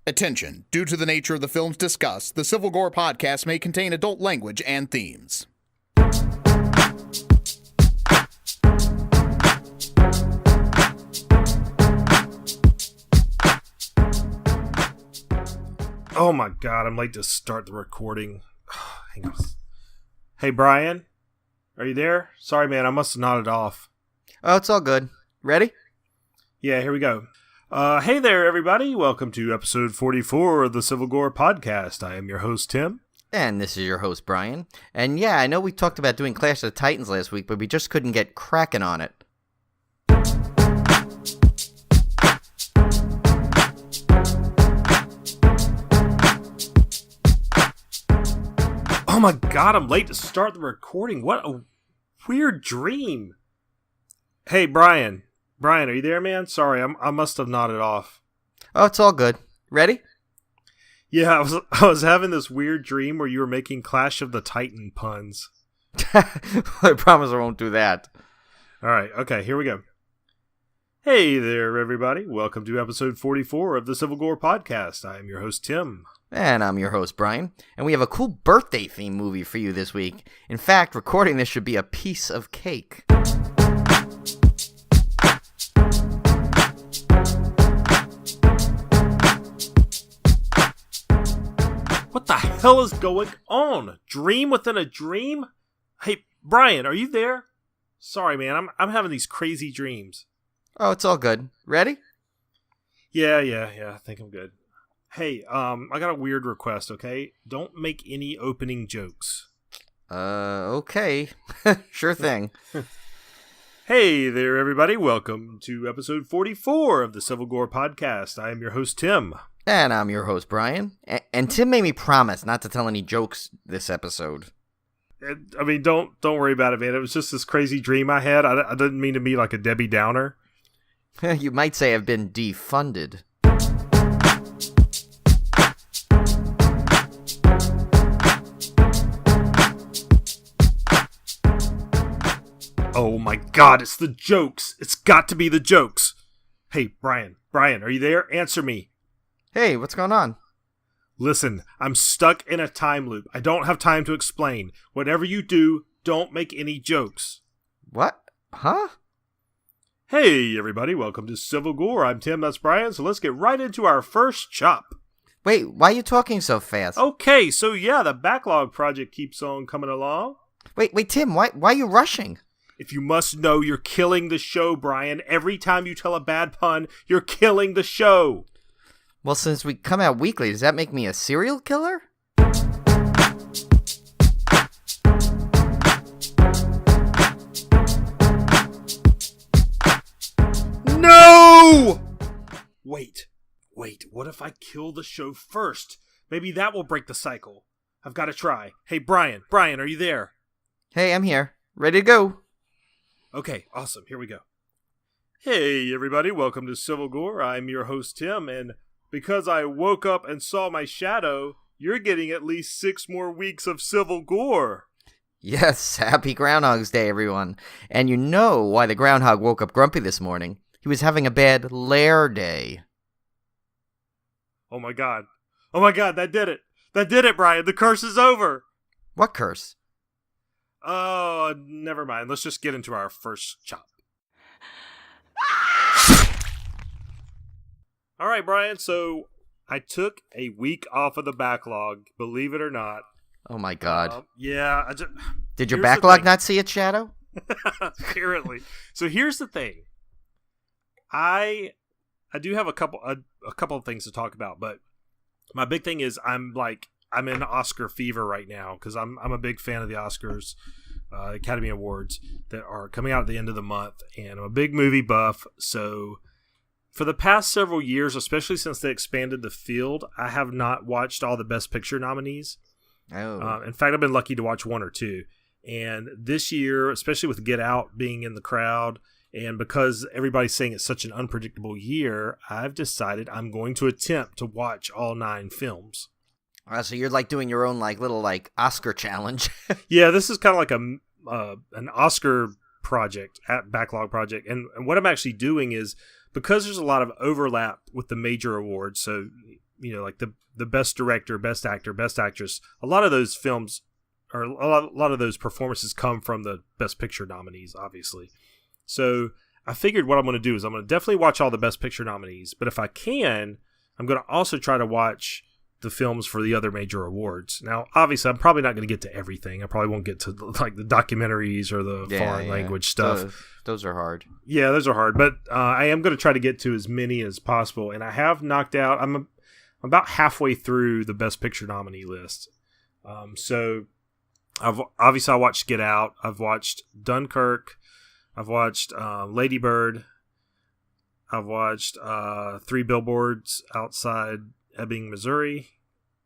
Attention, due to the nature of the films discussed, the Civil Gore podcast may contain adult language and themes. Oh my god, I'm late to start the recording. Hang on. Hey Brian, are you there? Sorry man, I must have nodded off. Oh, it's all good. Ready? Yeah, here we go. Hey there everybody, welcome to episode 44 of the Civil Gore podcast. I am your host Tim. And this is your host, Brian. And yeah, I know we talked about doing Clash of the Titans last week, but we just couldn't get cracking on it. Oh my god, I'm late to start the recording. What a weird dream. Hey Brian, are you there, man? Sorry, I must have nodded off. Oh, it's all good. Ready? Yeah, I was having this weird dream where you were making Clash of the Titan puns. I promise I won't do that. Alright, okay, here we go. Hey there, everybody. Welcome to episode 44 of the Civil Gore podcast. I am your host, Tim. And I'm your host, Brian. And we have a cool birthday-themed movie for you this week. In fact, recording this should be a piece of cake. What the hell is going on? Dream within a dream? Hey, Brian, are you there? Sorry, man. I'm having these crazy dreams. Oh, it's all good. Ready? Yeah. I think I'm good. Hey, I got a weird request, okay? Don't make any opening jokes. Okay. Sure thing. Hey there, everybody. Welcome to episode 44 of the Civil Gore podcast. I am your host, Tim. And I'm your host, Brian. And Tim made me promise not to tell any jokes this episode. I mean, don't worry about it, man. It was just this crazy dream I had. I didn't mean to be like a Debbie Downer. You might say I've been defunded. Oh my god, it's the jokes. It's got to be the jokes. Hey, Brian, are you there? Answer me. Hey, what's going on? Listen, I'm stuck in a time loop. I don't have time to explain. Whatever you do, don't make any jokes. What? Huh? Hey, everybody, welcome to Civil Gore. I'm Tim, that's Brian, so let's get right into our first chop. Wait, why are you talking so fast? Okay, so yeah, the backlog project keeps on coming along. Wait, Tim, why are you rushing? If you must know, you're killing the show, Brian. Every time you tell a bad pun, you're killing the show. Well, since we come out weekly, does that make me a serial killer? No! Wait, what if I kill the show first? Maybe that will break the cycle. I've got to try. Hey, Brian, are you there? Hey, I'm here. Ready to go. Okay, awesome. Here we go. Hey, everybody. Welcome to Civil Gore. I'm your host, Tim, and because I woke up and saw my shadow, you're getting at least 6 more weeks of Civil Gore. Yes, happy Groundhog's Day, everyone. And you know why the groundhog woke up grumpy this morning. He was having a bad lair day. Oh my god, that did it. That did it, Brian. The curse is over. What curse? Oh, never mind. Let's just get into our first chop. All right, Brian. So I took a week off of the backlog, believe it or not. Oh my god. Yeah. Did your backlog not see its shadow? Apparently. So here's the thing. I do have a couple of things to talk about, but my big thing is I'm in Oscar fever right now because I'm a big fan of the Oscars, Academy Awards that are coming out at the end of the month, and I'm a big movie buff. So for the past several years, especially since they expanded the field, I have not watched all the Best Picture nominees. Oh. In fact, I've been lucky to watch 1 or 2. And this year, especially with Get Out being in the crowd, and because everybody's saying it's such an unpredictable year, I've decided I'm going to attempt to watch all 9 films. So you're like doing your own little Oscar challenge. Yeah, this is kind of like an Oscar project, backlog project. And what I'm actually doing is, because there's a lot of overlap with the major awards, so like the best director, best actor, best actress. A lot of those films, or a lot of those performances come from the Best Picture nominees, obviously. So I figured what I'm going to do is I'm going to definitely watch all the Best Picture nominees, but if I can, I'm going to also try to watch the films for the other major awards. Now, obviously, I'm probably not going to get to everything. I probably won't get to like the documentaries or the foreign language stuff. Those are hard. Yeah, those are hard, but I am going to try to get to as many as possible, and I have knocked out. I'm about halfway through the Best Picture nominee list. So I watched Get Out. I've watched Dunkirk. I've watched Lady Bird. I've watched 3 Billboards Outside Ebbing, Missouri,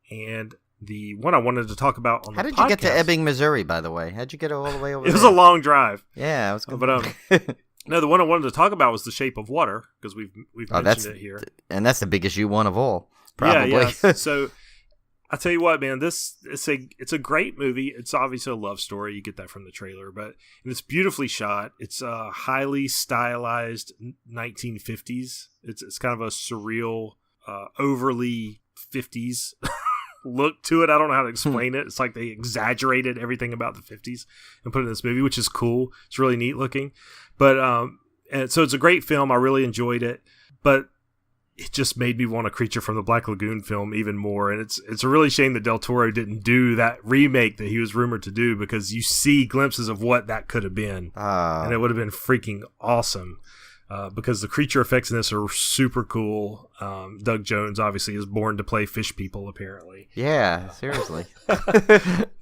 and the one I wanted to talk about on the podcast. How did you get to Ebbing, Missouri, by the way? How'd you get all the way over there? It was a long drive. Yeah, I was going but no, the one I wanted to talk about was The Shape of Water, because we've mentioned it here. And that's the biggest you one of all, probably. Yeah. So I tell you what, man, it's a great movie. It's obviously a love story. You get that from the trailer, and it's beautifully shot. It's a highly stylized 1950s. It's kind of a surreal, overly 50s look to it. I don't know how to explain it. It's like they exaggerated everything about the 50s and put it in this movie, which is cool. It's really neat looking. But and so it's a great film. I really enjoyed it, but it just made me want a Creature from the Black Lagoon film even more. And it's a really shame that Del Toro didn't do that remake that he was rumored to do, because you see glimpses of what that could have been. And it would have been freaking awesome. Because the creature effects in this are super cool. Doug Jones obviously is born to play fish people, apparently. Yeah, seriously.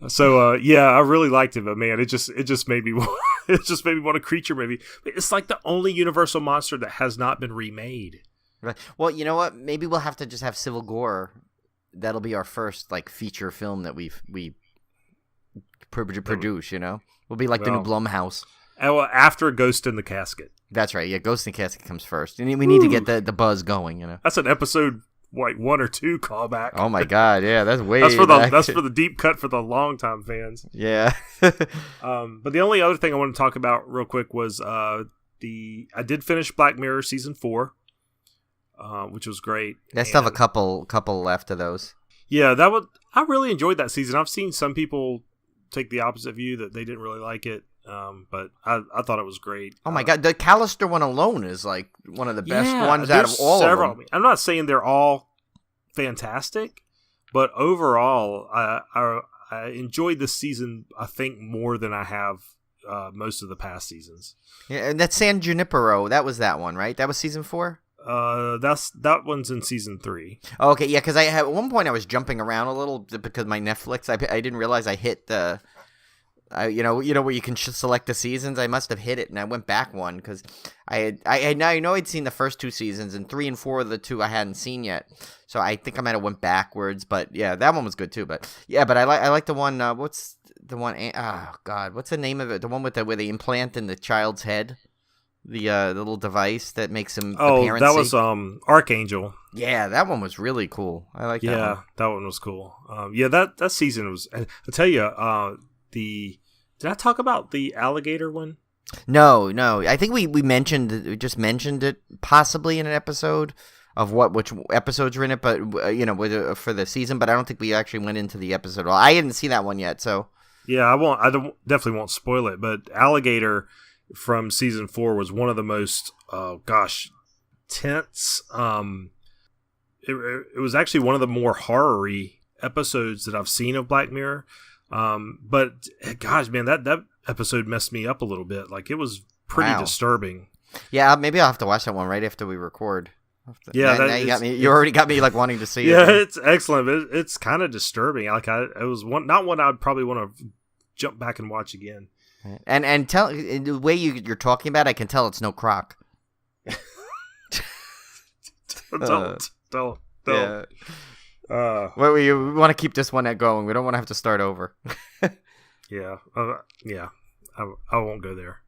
So I really liked it, but man, it just made me want a creature movie. It's like the only Universal monster that has not been remade. Right. Well, you know what? Maybe we'll have to just have Civil Gore. That'll be our first like feature film that we produce. We'll be like the new Blumhouse. After Ghost in the Casket. That's right. Yeah, Ghost in the Casket comes first, and we need to get the buzz going. That's an episode like 1 or 2 callback. Oh my god, yeah, that's way. That's for the deep cut for the longtime fans. Yeah. But the only other thing I want to talk about real quick was I did finish Black Mirror season 4, which was great. I still have a couple left of those. Yeah, I really enjoyed that season. I've seen some people take the opposite view that they didn't really like it. But I thought it was great. Oh my god, the Callister one alone is like one of the best ones out of all of them. I'm not saying they're all fantastic, but overall, I enjoyed this season, I think, more than I have most of the past seasons. Yeah, and that's San Junipero. That was that one, right? That was season 4? That one's in season 3. Oh, okay, yeah, because at one point I was jumping around a little because my Netflix, I didn't realize I hit the... you know where you can select the seasons. I must have hit it, and I went back one because I'd seen the first 2 seasons, and 3 and 4 of the 2 I hadn't seen yet. So I think I might have went backwards, but yeah, that one was good too. But yeah, but I like the one. What's the one? Oh God, what's the name of it? The one with where they implant in the child's head, the little device that makes him. Oh, that was Archangel. Yeah, that one was really cool. I like that. Yeah, that one was cool. That season was. I'll tell you. Did I talk about the alligator one? No. I think we just mentioned it possibly in an episode of which episodes were in it, but for the season. But I don't think we actually went into the episode. Well, I didn't see that one yet, so yeah, I definitely won't spoil it. But alligator from season 4 was one of the most tense. It was actually one of the more horror-y episodes that I've seen of Black Mirror. But gosh, man, that episode messed me up a little bit. Like, it was pretty disturbing. Yeah, maybe I'll have to watch that one right after we record. Yeah, now you already got me like wanting to see it. Yeah, it's excellent, but it's kind of disturbing. Like, it was not one I'd probably want to jump back and watch again. And tell the way you're talking about, I can tell it's no croc. Don't. Yeah. We want to keep this one going. We don't want to have to start over. Yeah. I won't go there.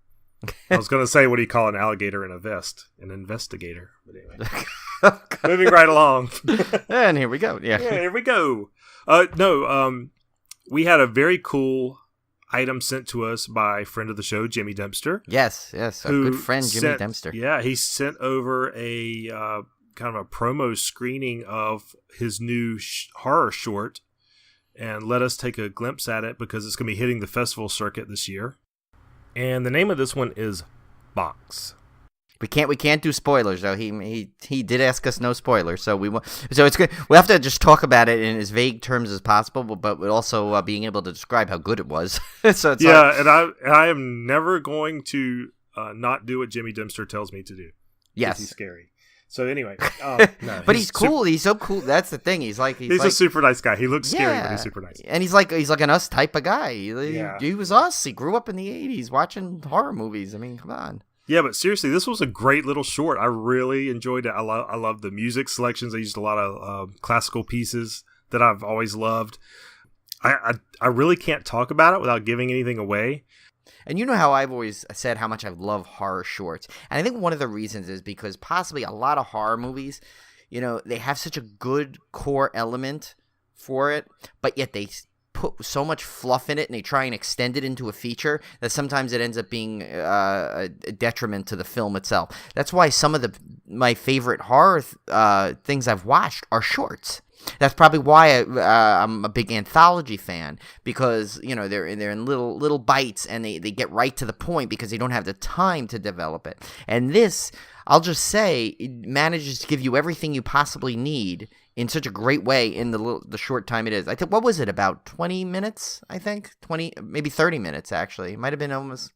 I was going to say, what do you call an alligator in a vest? An investigator. But anyway. Moving right along. And here we go. Yeah, here we go. We had a very cool item sent to us by a friend of the show, Jimmy Dempster. Yes. A good friend, Jimmy Dempster. Yeah, he sent over a kind of a promo screening of his new horror short and let us take a glimpse at it because it's going to be hitting the festival circuit this year. And the name of this one is Box. We can't do spoilers though. He did ask us no spoilers, so it's good. We have to just talk about it in as vague terms as possible, but also being able to describe how good it was. So it's and I am never going to not do what Jimmy Dempster tells me to do. Yes, he's scary. So anyway, no, but he's cool. He's so cool. That's the thing. He's like a super nice guy. He looks scary, but he's super nice. And he's like an us type of guy. He was us. He grew up in the '80s watching horror movies. I mean, come on. Yeah, but seriously, this was a great little short. I really enjoyed it. I love the music selections. I used a lot of classical pieces that I've always loved. I really can't talk about it without giving anything away. And you know how I've always said how much I love horror shorts. And I think one of the reasons is because possibly a lot of horror movies, they have such a good core element for it, but yet they put so much fluff in it and they try and extend it into a feature that sometimes it ends up being a detriment to the film itself. That's why some of my favorite horror things I've watched are shorts. That's probably why I'm a big anthology fan, because they're in little bites and they get right to the point because they don't have the time to develop it. And this, I'll just say, it manages to give you everything you possibly need in such a great way in the short time it is. I think, what was it, about 20 minutes? I think 20, maybe 30 minutes actually. It might have been almost.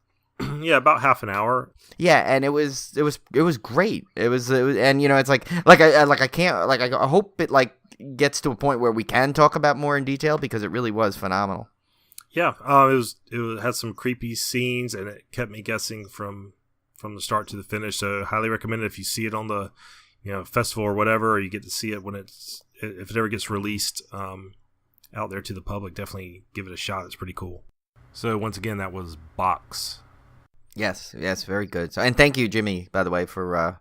Yeah, about half an hour. Yeah, and it was great. It was and it's I hope it gets to a point where we can talk about more in detail because it really was phenomenal. Yeah, it had some creepy scenes and it kept me guessing from the start to the finish. So highly recommend it if you see it on the festival or whatever, or you get to see it if it ever gets released out there to the public. Definitely give it a shot. It's pretty cool. So once again, that was Box. Yes, very good. So, and thank you, Jimmy, by the way, for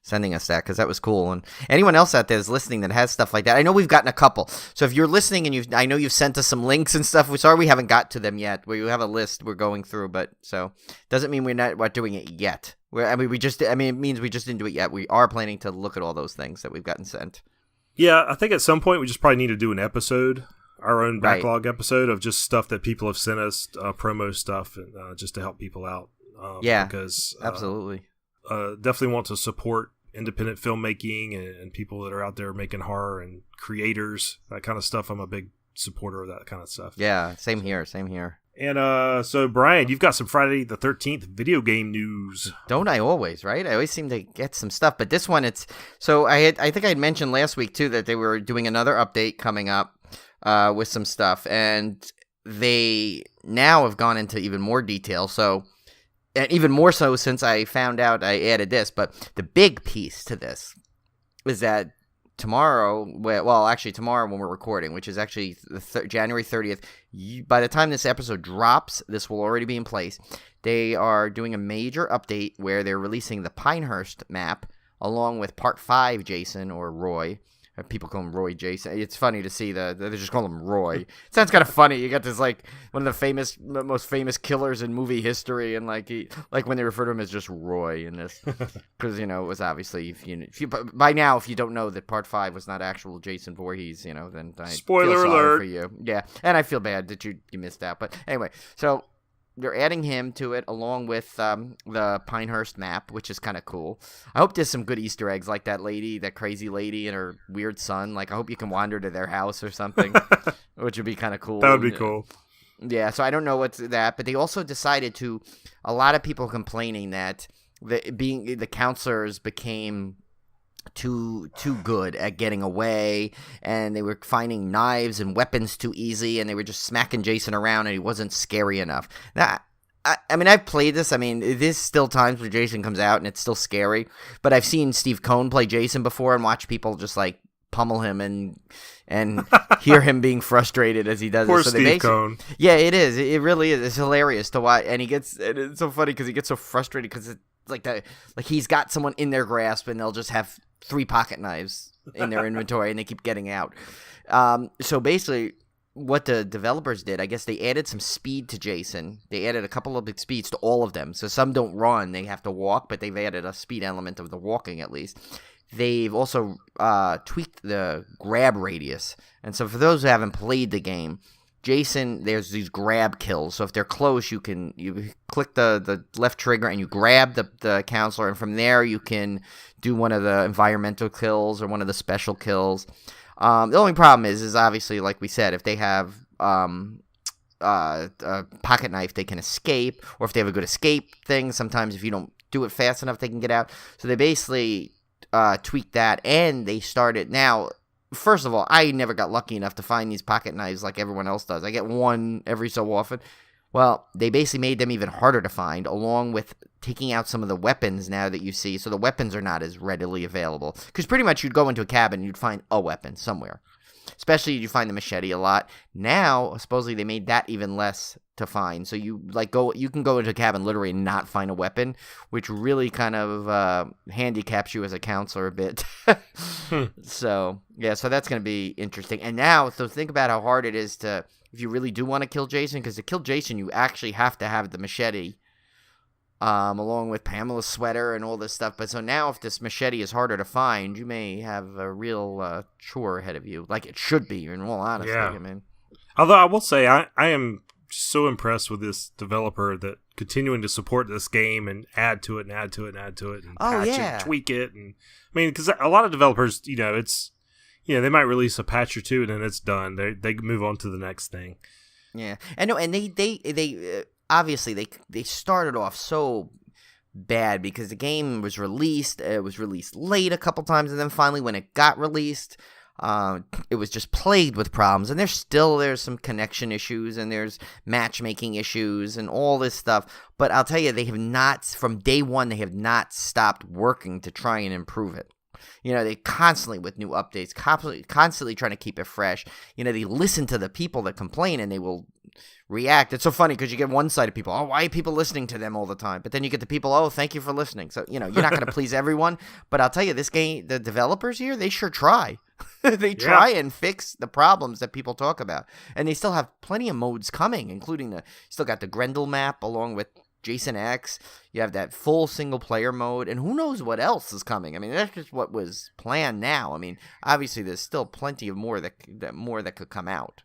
sending us that, because that was cool. And anyone else out there is listening that has stuff like that, I know we've gotten a couple. So if you're listening and I know you've sent us some links and stuff. We're sorry we haven't got to them yet. We have a list we're going through, but so doesn't mean we're not doing it yet. It means we just didn't do it yet. We are planning to look at all those things that we've gotten sent. Yeah, I think at some point we just probably need to do an episode, our own backlog episode of just stuff that people have sent us, promo stuff, just to help people out. Because absolutely. Definitely want to support independent filmmaking and people that are out there making horror and creators, that kind of stuff. I'm a big supporter of that kind of stuff. Yeah, same here. And so, Brian, you've got some Friday the 13th video game news. Don't I always, right? I always seem to get some stuff, but this one, I think I had mentioned last week too that they were doing another update coming up with some stuff, and they now have gone into even more detail. So. And even more so since I found out I added this. But the big piece to this is that tomorrow when we're recording, which is actually January 30th, by the time this episode drops, this will already be in place. They are doing a major update where they're releasing the Pinehurst map along with Part 5 Jason, or Roy. People call him Roy Jason. It's funny to see they just call him Roy. It sounds kind of funny. You got this one of the most famous killers in movie history, and when they refer to him as just Roy in this, because it was obviously if you by now, if you don't know that Part 5 was not actual Jason Voorhees, then I spoiler feel sorry alert for you. Yeah, and I feel bad that you missed out. But anyway, so. They're adding him to it along with the Pinehurst map, which is kind of cool. I hope there's some good Easter eggs like that crazy lady and her weird son. I hope you can wander to their house or something, which would be kind of cool. That would be cool. Yeah, so I don't know what's that, but they also decided to. A lot of people complaining that the counselors became too good at getting away, and they were finding knives and weapons too easy, and they were just smacking Jason around, and he wasn't scary enough. Now, I've played this. There's still times where Jason comes out and it's still scary, but I've seen Steve Cohn play Jason before and watch people just pummel him and hear him being frustrated as he does Poor it. So Steve Cohn. Yeah, it is. It really is. It's hilarious to watch, and it's so funny because he gets so frustrated because it's he's got someone in their grasp and they'll just have 3 pocket knives in their inventory and they keep getting out. So basically what the developers did, I guess they added some speed to Jason. They added a couple of big speeds to all of them. So some don't run, they have to walk, but they've added a speed element of the walking at least. they've also tweaked the grab radius. And so for those who haven't played the game, Jason, there's these grab kills. So if they're close, you click the left trigger and you grab the counselor, and from there you can do one of the environmental kills or one of the special kills. The only problem is obviously, like we said, if they have a pocket knife, they can escape, or if they have a good escape thing, sometimes if you don't do it fast enough, they can get out. So they basically tweaked that, and they started now. First of all, I never got lucky enough to find these pocket knives like everyone else does. I get one every so often. Well, they basically made them even harder to find, along with taking out some of the weapons now that you see. So the weapons are not as readily available. Because pretty much you'd go into a cabin and you'd find a weapon somewhere. Especially you find the machete a lot. Now, supposedly they made that even less to find. So you can go into a cabin literally and not find a weapon, which really kind of handicaps you as a counselor a bit. So that's going to be interesting. And now, so think about how hard it is to, if you really do want to kill Jason, because to kill Jason, you actually have to have the machete, along with Pamela's sweater and all this stuff. But so now, if this machete is harder to find, you may have a real chore ahead of you, like it should be, in all honesty. Yeah. I mean, although I will say, I am so impressed with this developer that continuing to support this game and add to it and add to it and add to it and patch it, tweak it. And I mean, because a lot of developers, they might release a patch or two and then it's done. They move on to the next thing. Yeah, and they obviously they started off so bad because the game was released. It was released late a couple times, and then finally when it got released, it was just plagued with problems. And there's some connection issues, and there's matchmaking issues, and all this stuff. But I'll tell you, they have not, from day one, they have not stopped working to try and improve it. They constantly with new updates, constantly trying to keep it fresh. They listen to the people that complain, and they will react. It's so funny because you get one side of people, oh, why are people listening to them all the time? But then you get the people, oh, thank you for listening. So, you're not going to please everyone. But I'll tell you, this game, the developers here, they sure try. They try and fix the problems that people talk about. And they still have plenty of modes coming, including still got the Grendel map along with Jason X. You have that full single-player mode, and who knows what else is coming. I mean, that's just what was planned now. I mean, obviously, there's still plenty of more that could come out.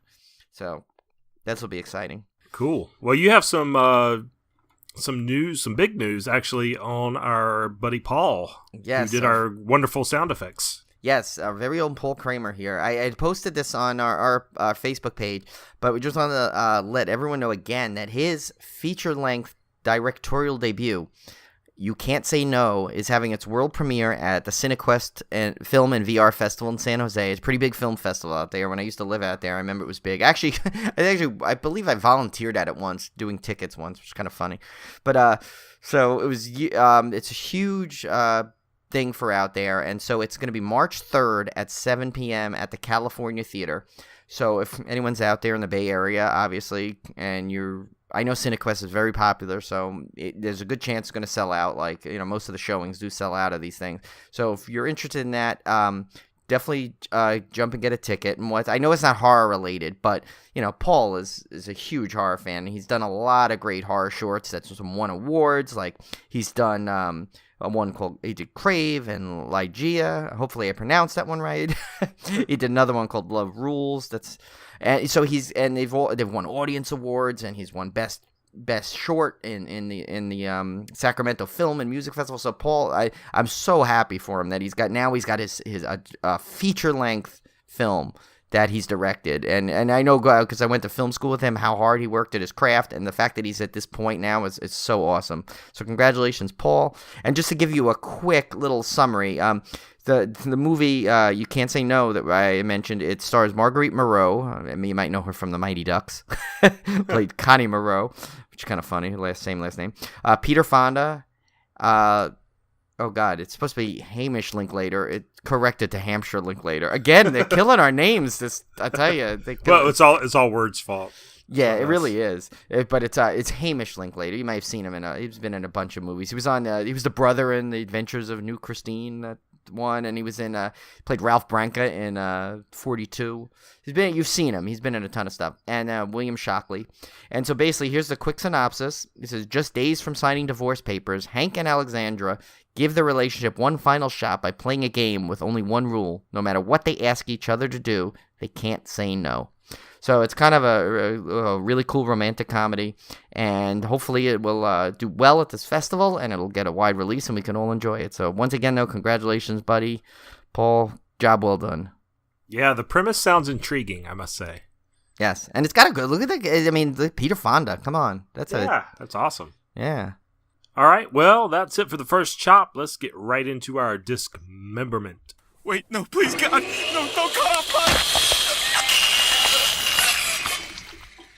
So this will be exciting. Cool. Well, you have some news, some big news, actually, on our buddy Paul, who did our wonderful sound effects. Yes, our very own Paul Kramer here. I posted this on our Facebook page, but we just want to let everyone know again that his feature-length directorial debut, You Can't Say No, is having its world premiere at the CineQuest and Film and VR Festival in San Jose. It's a pretty big film festival out there. When I used to live out there, I remember it was big. Actually, I believe I volunteered at it once, doing tickets once, which is kind of funny. But so it was. It's a huge thing for out there, and so it's going to be March 3rd at 7 p.m. at the California Theater. So if anyone's out there in the Bay Area, obviously, and I know CineQuest is very popular, so there's a good chance it's going to sell out. Like, most of the showings do sell out of these things. So if you're interested in that, definitely jump and get a ticket. And I know it's not horror related, but Paul is a huge horror fan. He's done a lot of great horror shorts that's won awards. Like he's done one called, he did Crave and Lygia. Hopefully I pronounced that one right. He did another one called Love Rules. And so they've won audience awards, and he's won best short in the Sacramento Film and Music Festival. So Paul, I'm so happy for him that he's got his feature length film that he's directed, and I know, because I went to film school with him, how hard he worked at his craft, and the fact that he's at this point now is so awesome. So congratulations, Paul. And just to give you a quick little summary, the movie You Can't Say No that I mentioned, it stars Marguerite Moreau. You might know her from the Mighty Ducks. Played Connie Moreau, which is kind of funny. Same last name. Peter Fonda. Oh God, it's supposed to be Hamish Linklater. It corrected to Hampshire Linklater. Again, they're killing our names. I tell you. Well, it's all Word's fault. Yeah, it really is. But it's Hamish Linklater. You might have seen him he's been in a bunch of movies. He was he was the brother in The Adventures of New Christine, that one, and he was played Ralph Branca in 42. You've seen him. He's been in a ton of stuff. And William Shockley. And so basically, here's the quick synopsis. It says, just days from signing divorce papers, Hank and Alexandra Give the relationship one final shot by playing a game with only one rule. No matter what they ask each other to do, they can't say no. So it's kind of a really cool romantic comedy, and hopefully it will do well at this festival, and it'll get a wide release, and we can all enjoy it. So once again, though, congratulations, buddy. Paul, job well done. Yeah, the premise sounds intriguing, I must say. Yes, and it's got a good look at that. I mean, Peter Fonda. Come on, that's awesome. Yeah. All right, well, that's it for the first chop. Let's get right into our dismemberment. Wait, no, please, God, no, don't cut off my...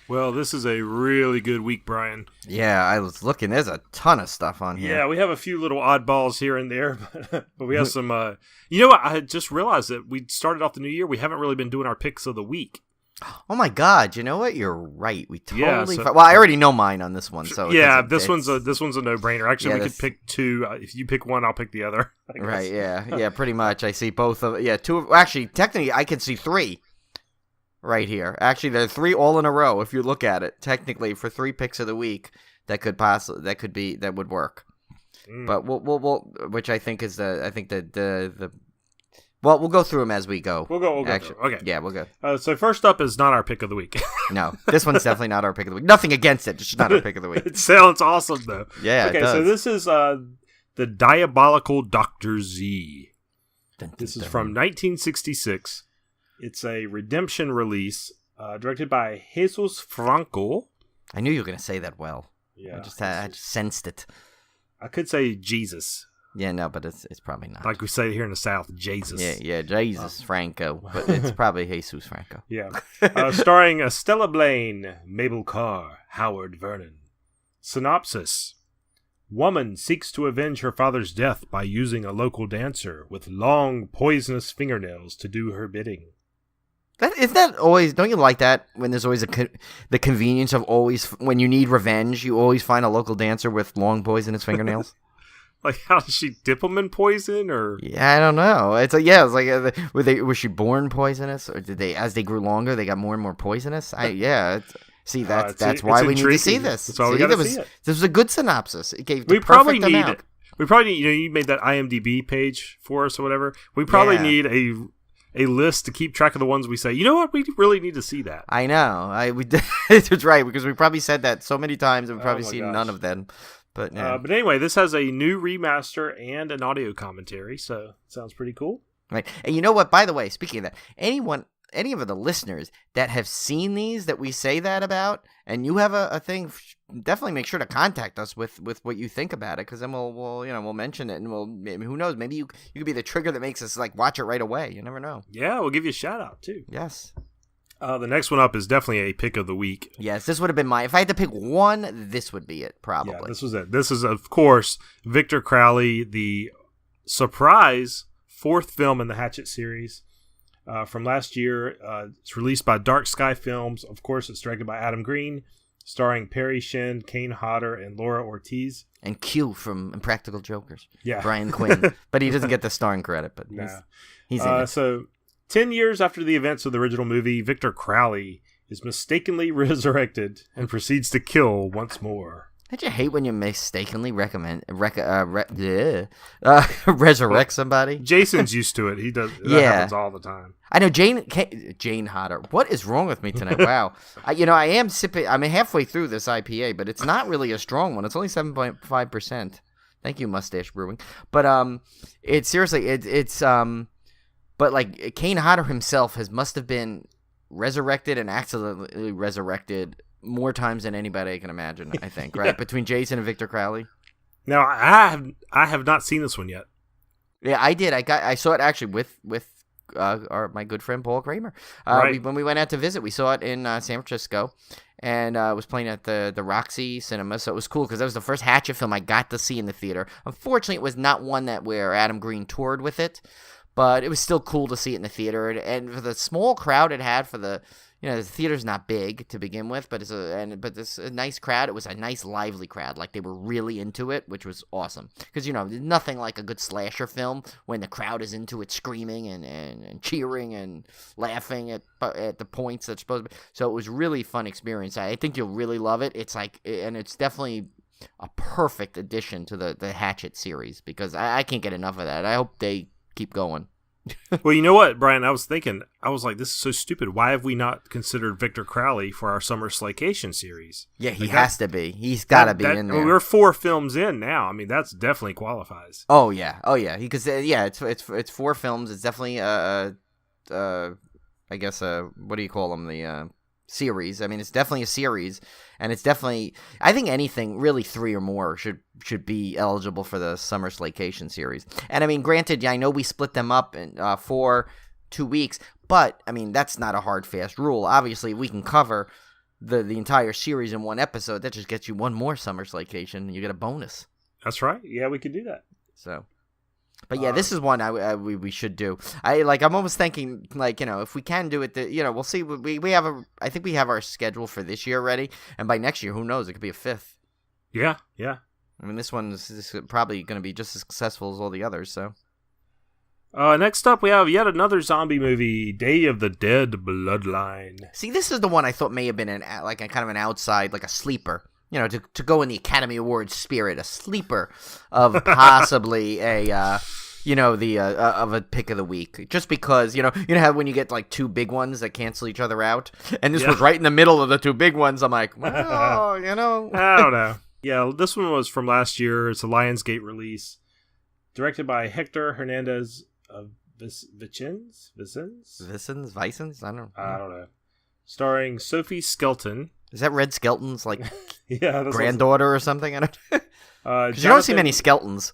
Well, this is a really good week, Brian. Yeah, I was looking. There's a ton of stuff on here. Yeah, we have a few little oddballs here and there, but we have some... you know what? I had just realized that we started off the new year. We haven't really been doing our picks of the week. Oh my God! You know what? You're right. We totally. Yeah, well, I already know mine on this one, so yeah, this one's a no-brainer. Actually, yeah, we could pick two. If you pick one, I'll pick the other. Right? Yeah. Pretty much. I see both of. Yeah, two. Actually, technically, I can see three. Right here. Actually, there are three all in a row. If you look at it, technically, for 3 picks of the week, that would work. But we'll which I think is well, we'll go through them as we go. We'll go. Okay. Yeah, we'll go. So first up is not our pick of the week. No, this one's definitely not our pick of the week. Nothing against it, just not our pick of the week. It sounds awesome, though. Yeah, okay, it does. so this is the Diabolical Dr. Z. This is from 1966. It's a redemption release directed by Jesus Franco. I knew you were going to say that well. Yeah. I just sensed it. I could say Jesus. Yeah, no, but it's probably not. Like we say here in the South, Jesus. Yeah, Jesus Franco, but it's probably Jesus Franco. Yeah. Starring Estella Blaine, Mabel Carr, Howard Vernon. Synopsis. Woman seeks to avenge her father's death by using a local dancer with long, poisonous fingernails to do her bidding. Isn't that always? Don't you like that when there's always the convenience of always when you need revenge, you always find a local dancer with long poisonous fingernails? Like, how did she dip them in poison, or? Yeah, I don't know. It's like was she born poisonous, or did they, as they grew longer, they got more and more poisonous? See, that's why we need to see this. That's why we got to see it. This was a good synopsis. It gave we probably need. You made that IMDb page for us or whatever. We probably need a list to keep track of the ones we say, you know what, we really need to see that. I know. It's right, because we probably said that so many times and we've probably seen none of them. But anyway, this has a new remaster and an audio commentary, so it sounds pretty cool. Right. And you know what, by the way, speaking of that, any of the listeners that have seen these that we say that about, and you have a thing, definitely make sure to contact us with what you think about it, because then we'll mention it, and maybe, who knows, maybe you could be the trigger that makes us like watch it right away. You never know. Yeah, we'll give you a shout out too. Yes. The next one up is definitely a pick of the week. Yes, this would have been if I had to pick one, this would be it, probably. Yeah, this was it. This is, of course, Victor Crowley, the surprise 4th film in the Hatchet series from last year. It's released by Dark Sky Films. Of course, it's directed by Adam Green, starring Perry Shin, Kane Hodder, and Laura Ortiz. And Q from Impractical Jokers. Yeah. Brian Quinn. But he doesn't get the starring credit, but he's in it. So 10 years after the events of the original movie, Victor Crowley is mistakenly resurrected and proceeds to kill once more. Don't you hate when you mistakenly resurrect somebody? Jason's used to it. He does. That happens all the time. I know Jane Hodder. What is wrong with me tonight? Wow. I am sipping. I'm halfway through this IPA, but it's not really a strong one. It's only 7.5%. Thank you, Mustache Brewing. But it's seriously, but like Kane Hodder himself must have been resurrected and accidentally resurrected more times than anybody can imagine, I think, right? Yeah. Between Jason and Victor Crowley. Now, I have not seen this one yet. Yeah, I did. I saw it actually with my good friend Paul Kramer. Right. When we went out to visit, we saw it in San Francisco, and it was playing at the Roxy Cinema, so it was cool because that was the first Hatchet film I got to see in the theater. Unfortunately, it was not one where Adam Green toured with it, but it was still cool to see it in the theater, and for the small crowd it had for the. The theater's not big to begin with, but it's a nice crowd. It was a nice, lively crowd. Like, they were really into it, which was awesome. Because, there's nothing like a good slasher film when the crowd is into it, screaming and cheering and laughing at the points that's supposed to be. So it was really fun experience. I think you'll really love it. It's like, and it's definitely a perfect addition to the Hatchet series because I can't get enough of that. I hope they keep going. Well, you know what, Brian? I was thinking, this is so stupid. Why have we not considered Victor Crowley for our Summer Slaycation series? Yeah, he has to be. He's got to be in there. We're 4 films in now. I mean, that's definitely qualifies. Oh yeah. Because it's 4 films. It's definitely I guess what do you call them? The series. I mean, it's definitely a series, and it's definitely. I think anything really 3 or more should be eligible for the Summer Slaycation series. And I mean, granted, I know we split them up in for 2 weeks, but I mean that's not a hard fast rule. Obviously, we can cover the entire series in one episode. That just gets you one more Summer Slaycation, and you get a bonus. That's right. Yeah, we could do that. So. But yeah, this is one we should do. I'm almost thinking if we can do it, we'll see. I think we have our schedule for this year ready, and by next year, who knows? It could be a 5th. Yeah. I mean, this one is probably going to be just as successful as all the others. So. Next up, we have yet another zombie movie, Day of the Dead Bloodline. See, this is the one I thought may have been a kind of an outside, like a sleeper. To go in the Academy Awards spirit, a sleeper of possibly of a pick of the week. Just because, you know how when you get like 2 big ones that cancel each other out? And this was right in the middle of the 2 big ones. I'm like, well, I don't know. Yeah, this one was from last year. It's a Lionsgate release. Directed by Hector Hernandez Vicens? I don't know. Starring Sophie Skelton. Is that Red Skelton's granddaughter or something? I don't. Because you don't see many skeletons.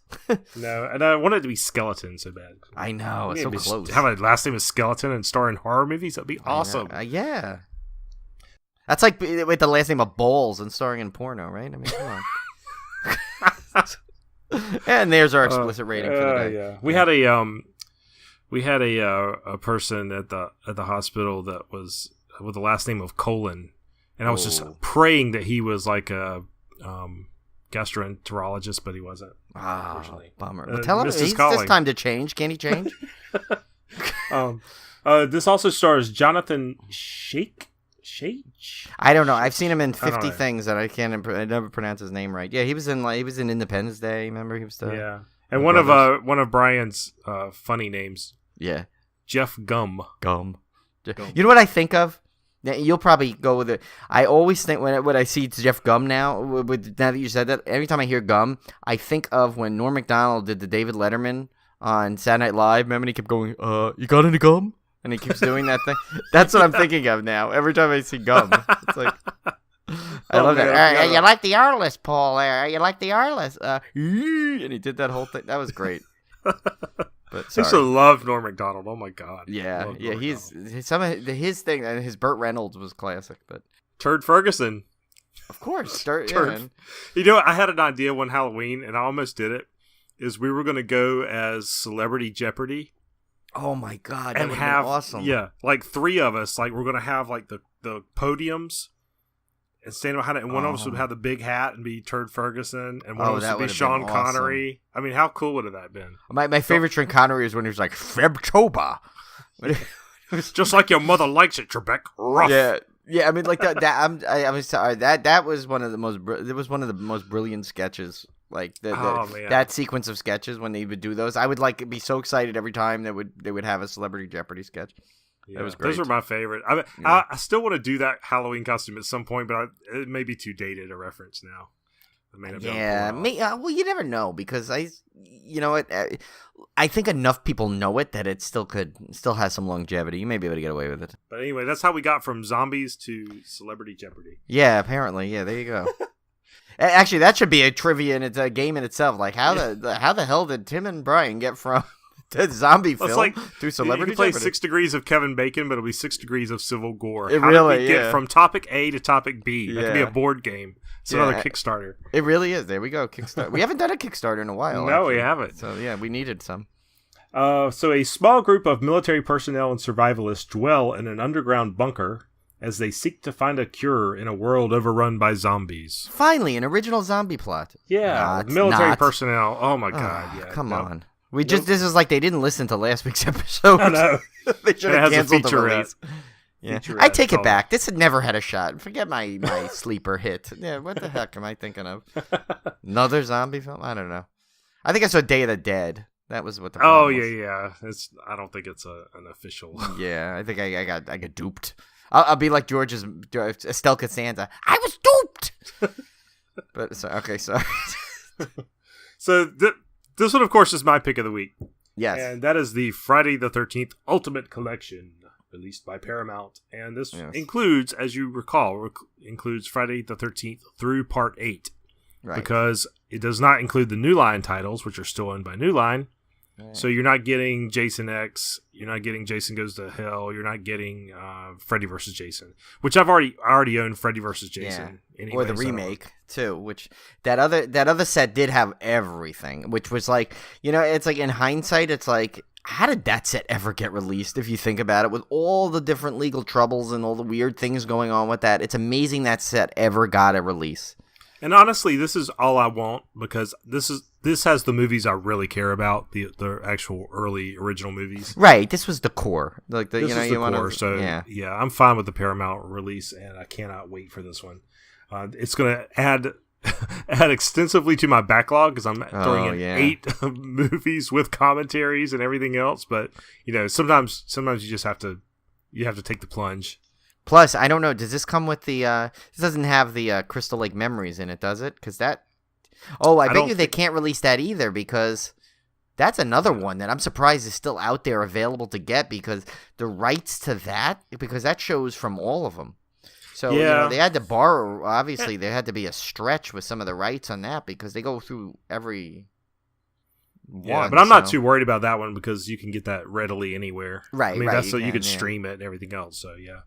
No, and I wanted it to be Skeleton so bad. I know, it's so close. Have a last name is Skeleton and star in horror movies? That'd be awesome. Yeah. That's like with the last name of Balls and starring in porno, right? I mean, come on. And there's our explicit rating for the day. Yeah. We had a person at the hospital that was with the last name of Colon. And I was just praying that he was like a gastroenterologist, but he wasn't. Unfortunately. Bummer. But tell him it's time to change. Can he change? This also stars Jonathan Shake. I don't know. I've seen him in 50 things that I never pronounce his name right. Yeah, he was in Independence Day. Remember, he was and one of Brian's funny names. Yeah, Jeff Gum. You know what I think of? You'll probably go with it. I always think when I see Jeff Gum now that you said that, every time I hear Gum, I think of when Norm Macdonald did the David Letterman on Saturday Night Live. Remember, he kept going, "You got any gum?" And he keeps doing that thing. That's what I'm thinking of now. Every time I see Gum, it's like I love that. You like the Arliss, Paul? You like the Arliss? And he did that whole thing. That was great. But I used to love Norm Macdonald. Oh my god. Yeah. Some of his thing and his Burt Reynolds was classic. But Turd Ferguson, of course. Yeah. You know, I had an idea one Halloween, and I almost did it. Is we were going to go as Celebrity Jeopardy. Oh my god, that and would have be awesome. Yeah, like 3 of us. Like we're going to have like the podiums. And stand behind it, and one of us would have the big hat and be Turd Ferguson, and one of us would be Sean Connery. I mean, how cool would have that been? My favorite Sean Connery is when he was like Febtober. Just like your mother likes it, Trebek. Rough. Yeah. I mean, like that. I'm sorry. That was one of the most. It was one of the most brilliant sketches. Like that sequence of sketches when they would do those, I would be so excited every time they would have a Celebrity Jeopardy sketch. Yeah, that was great. Those are my favorite. I still want to do that Halloween costume at some point, but it may be too dated a reference now. Well, you never know because I think enough people know it that it still has some longevity. You may be able to get away with it. But anyway, that's how we got from zombies to Celebrity Jeopardy. Yeah, apparently. Yeah, there you go. Actually, that should be a trivia and it's a game in itself. Like how the hell did Tim and Brian get from the zombie film to Celebrity You play Jeopardy? 6 degrees of Kevin Bacon, but it'll be 6 degrees of Civil Gore. How did we get from topic A to topic B? That could be a board game. It's another Kickstarter. It really is. There we go. Kickstarter. We haven't done a Kickstarter in a while. No, we haven't. So yeah, we needed some. So a small group of military personnel and survivalists dwell in an underground bunker as they seek to find a cure in a world overrun by zombies. Finally, an original zombie plot. Yeah, military personnel. Oh my god! Yeah, come on. This is like they didn't listen to last week's episode. I know. They should have canceled the release. Yeah. featurette I take it called- back. This had never had a shot. Forget my sleeper hit. Yeah, what the heck am I thinking of? Another zombie film? I don't know. I think I saw Day of the Dead. That was what the Oh problem yeah, was. yeah. I don't think it's an official. Yeah, I think I got duped. I'll be like George's Estelle Costanza. I was duped. But sorry. So this one, of course, is my pick of the week. Yes. And that is the Friday the 13th Ultimate Collection, released by Paramount. And this includes, as you recall, includes Friday the 13th through Part 8. Right. Because it does not include the New Line titles, which are still owned by New Line. Right. So you're not getting Jason X, you're not getting Jason Goes to Hell, you're not getting Freddy vs. Jason, which I already owned Freddy vs. Jason. Yeah. Anyway, or the remake too, which that other set did have everything, which was like, it's like in hindsight, it's like, how did that set ever get released? If you think about it, with all the different legal troubles and all the weird things going on with that, it's amazing that set ever got a release. And honestly, this is all I want, because this has the movies I really care about, the actual early original movies. This was the core. Like this is the core. So yeah, I'm fine with the Paramount release, and I cannot wait for this one. It's going to add extensively to my backlog, because I'm throwing in 8 movies with commentaries and everything else. But sometimes you just have to take the plunge. Plus, I don't know, does this come with the, this doesn't have the Crystal Lake Memories in it, does it? Because that, I bet you they can't release that either, because that's another one that I'm surprised is still out there available to get, because the rights to that, because that shows from all of them. So, they had to borrow, obviously, there had to be a stretch with some of the rights on that, because they go through every one. Yeah, but I'm not too worried about that one, because you can get that readily anywhere. Right, I mean, that's so you can yeah. stream it and everything else, so yeah.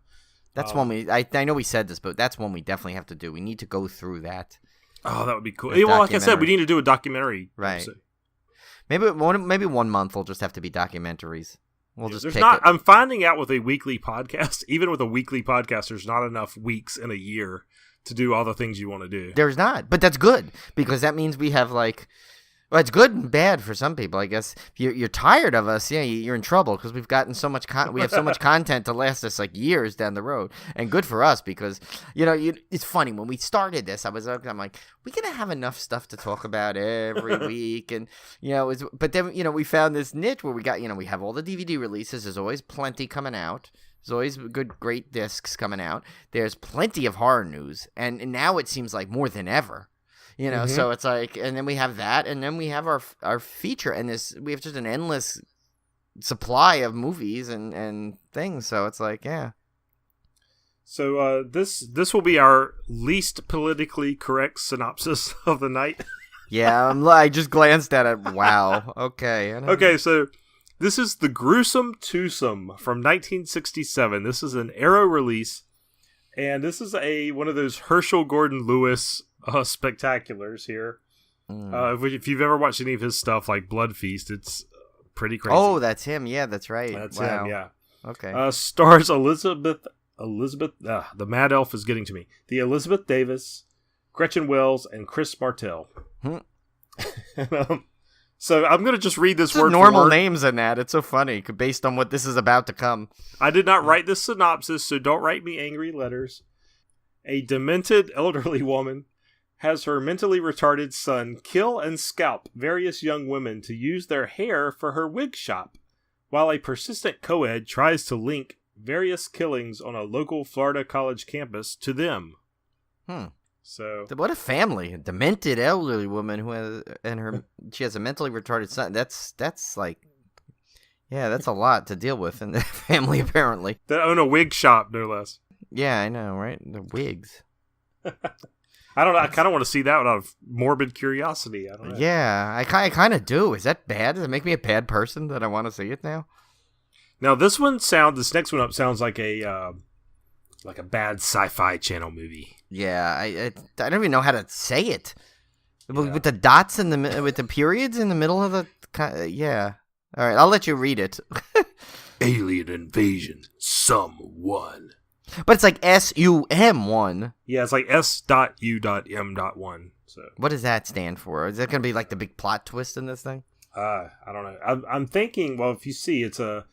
That's one I know we said this, but that's one we definitely have to do. We need to go through that. Oh, that would be cool. Well, like I said, we need to do a documentary. Right. Episode. Maybe 1 month will just have to be documentaries. We'll just pick it. I'm finding out with a weekly podcast, even with a weekly podcast, there's not enough weeks in a year to do all the things you want to do. There's not, but that's good, because that means we have well, it's good and bad for some people, I guess. If you're tired of us, you're in trouble, because we've gotten so much we have so much content to last us like years down the road, and good for us, because it's funny, when we started this, I'm like, we're gonna have enough stuff to talk about every week, and but then we found this niche where we got we have all the DVD releases. There's always plenty coming out. There's always great discs coming out. There's plenty of horror news, and now it seems like more than ever. So it's like, and then we have that, and then we have our feature, and we have just an endless supply of movies and things. So it's like, yeah. So this will be our least politically correct synopsis of the night. Yeah, I just glanced at it. Wow. Okay. Okay, so this is The Gruesome Twosome from 1967. This is an Arrow release, and this is one of those Herschel Gordon Lewis spectaculars here. If you've ever watched any of his stuff, like Blood Feast, it's pretty crazy. Oh, that's him. Yeah, that's right. That's wow. him. Yeah. Okay. Stars Elizabeth. The Mad Elf is getting to me. The Elizabeth Davis, Gretchen Wells, and Chris Martell. So I'm gonna just read this word for normal word. Names in that. It's so funny based on what this is about to come. I did not write this synopsis, so don't write me angry letters. A demented elderly woman has her mentally retarded son kill and scalp various young women to use their hair for her wig shop, while a persistent co-ed tries to link various killings on a local Florida college campus to them. So what a family! A demented elderly woman she has a mentally retarded son. That's like, yeah, that's a lot to deal with in the family apparently. They own a wig shop, no less. Yeah, I know, right? The wigs. I don't know. I kind of want to see that out of morbid curiosity. I don't know. Yeah, I kind of do. Is that bad? Does it make me a bad person that I want to see it now? Now this next one up sounds like a bad Sci-Fi Channel movie. Yeah, I don't even know how to say it. With the dots with the periods in the middle of the yeah. All right, I'll let you read it. Alien invasion, someone. But it's like SUM1. Yeah, it's like S.U.M.1. So what does that stand for? Is that going to be like the big plot twist in this thing? I don't know. I'm thinking. Well, if you see, it's a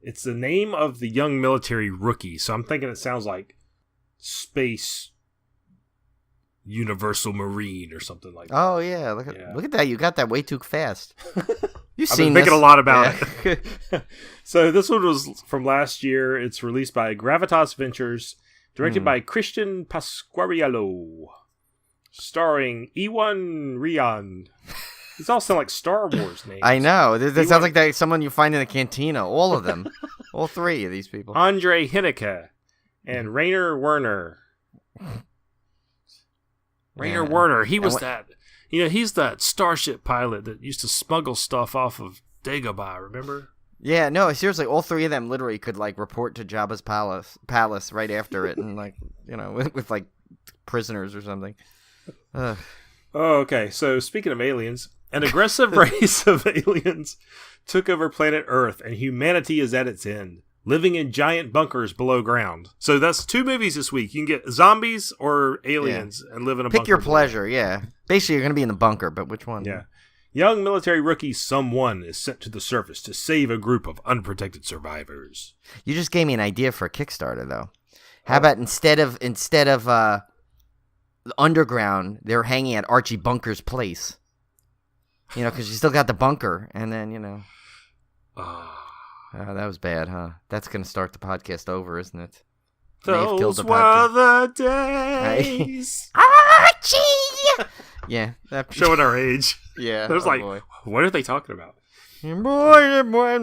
It's the name of the young military rookie, so I'm thinking it sounds like Space Universal Marine or something like that. Oh yeah, look at that! You got that way too fast. You've I've seen been thinking this. a lot about Yeah. it. So this one was from last year. It's released by Gravitas Ventures, directed by Christian Pasquariello, starring Ewan Rian. These all sound like Star Wars names. I know. This sounds like someone you find in a cantina. All of them. All three of these people. Andre Hinneke and Rainer Werner. Rainer Werner. He was that. He's that starship pilot that used to smuggle stuff off of Dagobah, remember? Yeah, no, seriously, all three of them literally could like report to Jabba's palace right after it, and like with like prisoners or something. Oh, okay. So speaking of aliens, an aggressive race of aliens took over planet Earth, and humanity is at its end, living in giant bunkers below ground. So that's 2 movies this week. You can get zombies or aliens and live in a bunker. Pick your pleasure, yeah. Basically, you're going to be in the bunker, but which one? Yeah. Young military rookie Someone is sent to the surface to save a group of unprotected survivors. You just gave me an idea for a Kickstarter, though. How about instead of the underground, they're hanging at Archie Bunker's place? Because you still got the bunker, and then that was bad, huh? That's going to start the podcast over, isn't it? Those were the days. Archie! Yeah. Showing our age. Yeah. I was what are they talking about? Woman.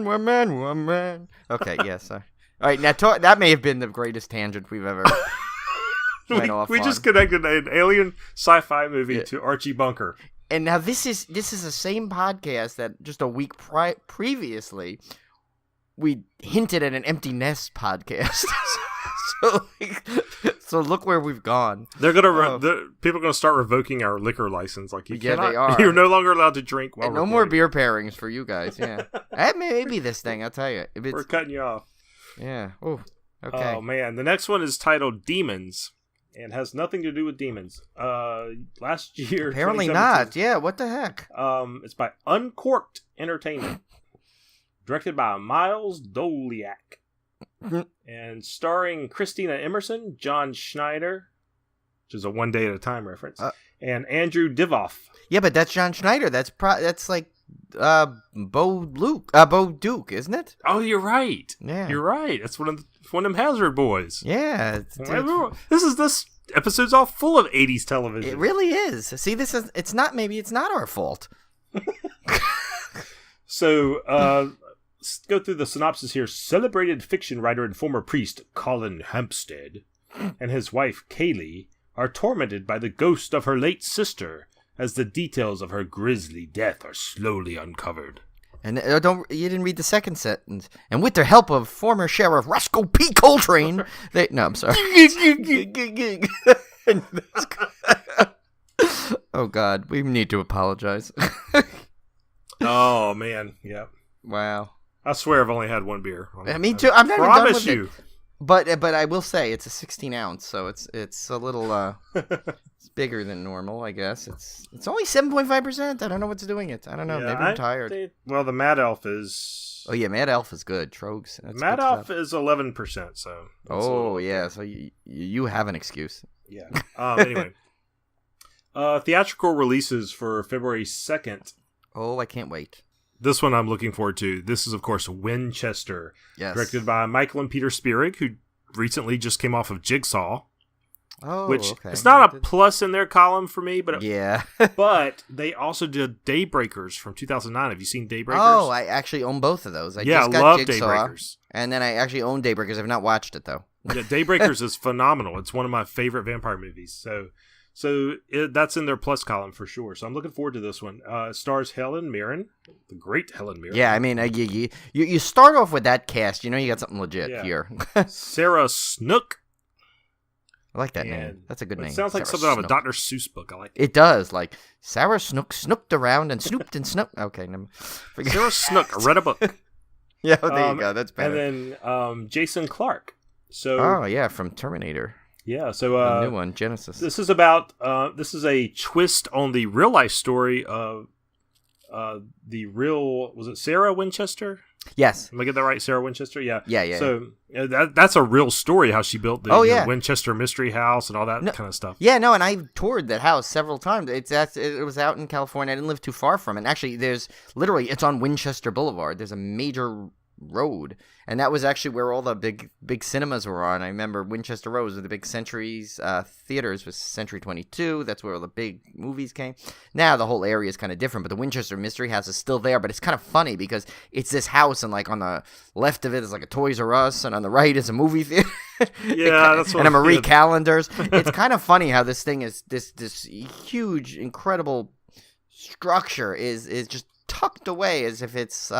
Okay, yes. All right, now that may have been the greatest tangent we've ever went off we on. just connected an alien sci-fi movie to Archie Bunker. And now this is the same podcast that just a week previously we hinted at an empty nest podcast. So look where we've gone. They're gonna people are gonna start revoking our liquor license. Like they are. You're no longer allowed to drink. And no more beer pairings for you guys. Yeah, that may be this thing. I'll tell you. We're cutting you off. Yeah. Oh. Okay. Oh man, the next one is titled Demons. And has nothing to do with demons. Last year, apparently not. Yeah, what the heck? It's by Uncorked Entertainment, directed by Miles Doliak, and starring Christina Emerson, John Schneider, which is a One Day at a Time reference, and Andrew Divoff. Yeah, but that's John Schneider. That's like Bo Duke, isn't it? Oh, you're right. Yeah, you're right. That's one of them Hazard boys. Yeah, this episode's all full of 80s television. It really is. See, it's not our fault. So, let's go through the synopsis here. Celebrated fiction writer and former priest Colin Hampstead and his wife Kaylee are tormented by the ghost of her late sister as the details of her grisly death are slowly uncovered. And you didn't read the second sentence. And with the help of former Sheriff Roscoe P. Coltrane, no, I'm sorry. Oh God, we need to apologize. Oh man, yeah. Wow. I swear I've only had one beer. Me too. I'm not promise done with you. It. But I will say it's a 16 ounce, so it's a little it's bigger than normal, I guess. It's only 7.5%. I don't know what's doing it. I don't know. Yeah, Maybe I'm tired. Well, the Mad Elf is. Oh yeah, Mad Elf is good. Trogs. Mad Elf is 11%. So. Oh yeah, so you have an excuse. Yeah. Anyway, theatrical releases for February 2nd. Oh, I can't wait. This one I'm looking forward to. This is, of course, Winchester. Yes. Directed by Michael and Peter Spierig, who recently just came off of Jigsaw. Oh, which okay. it's not a plus in their column for me, but yeah. But they also did Daybreakers from 2009. Have you seen Daybreakers? Oh, I actually own both of those. I just got love Jigsaw, Daybreakers. And then I actually own Daybreakers. I've not watched it though. Yeah, Daybreakers is phenomenal. It's one of my favorite vampire movies. So that's in their plus column for sure. So I'm looking forward to this one. It stars Helen Mirren, the great Helen Mirren. Yeah, I mean, you start off with that cast. You know, you got something legit here. Sarah Snook. I like that name. That's a good name. It sounds like Sarah something out of a Snook. Dr. Seuss book. I like it. It does. Like, Sarah Snook snooked around and snooped and snooked. Okay. Sarah Snook read a book. Yeah, there you go. That's better. And then Jason Clarke. So, oh, yeah, from Terminator. Yeah, so the new one, Genesis. This is about this is a twist on the real life story of the real, was it Sarah Winchester? Yes. Am I get that right? Sarah Winchester? Yeah. Yeah. So that's a real story, how she built the Winchester Mystery House and all that kind of stuff. Yeah, no, and I toured that house several times. It was out in California. I didn't live too far from it. And actually, it's on Winchester Boulevard. There's a major road, and that was actually where all the big cinemas were on. I remember Winchester Road was where the big Centuries theaters was Century 22. That's where all the big movies came. Now the whole area is kind of different, but the Winchester Mystery House is still there. But it's kind of funny because it's this house, and like on the left of it is like a Toys R Us, and on the right is a movie theater. Yeah, that's what. And a Marie Callender's. It's kind of funny how this thing is this huge, incredible structure is just tucked away as if it's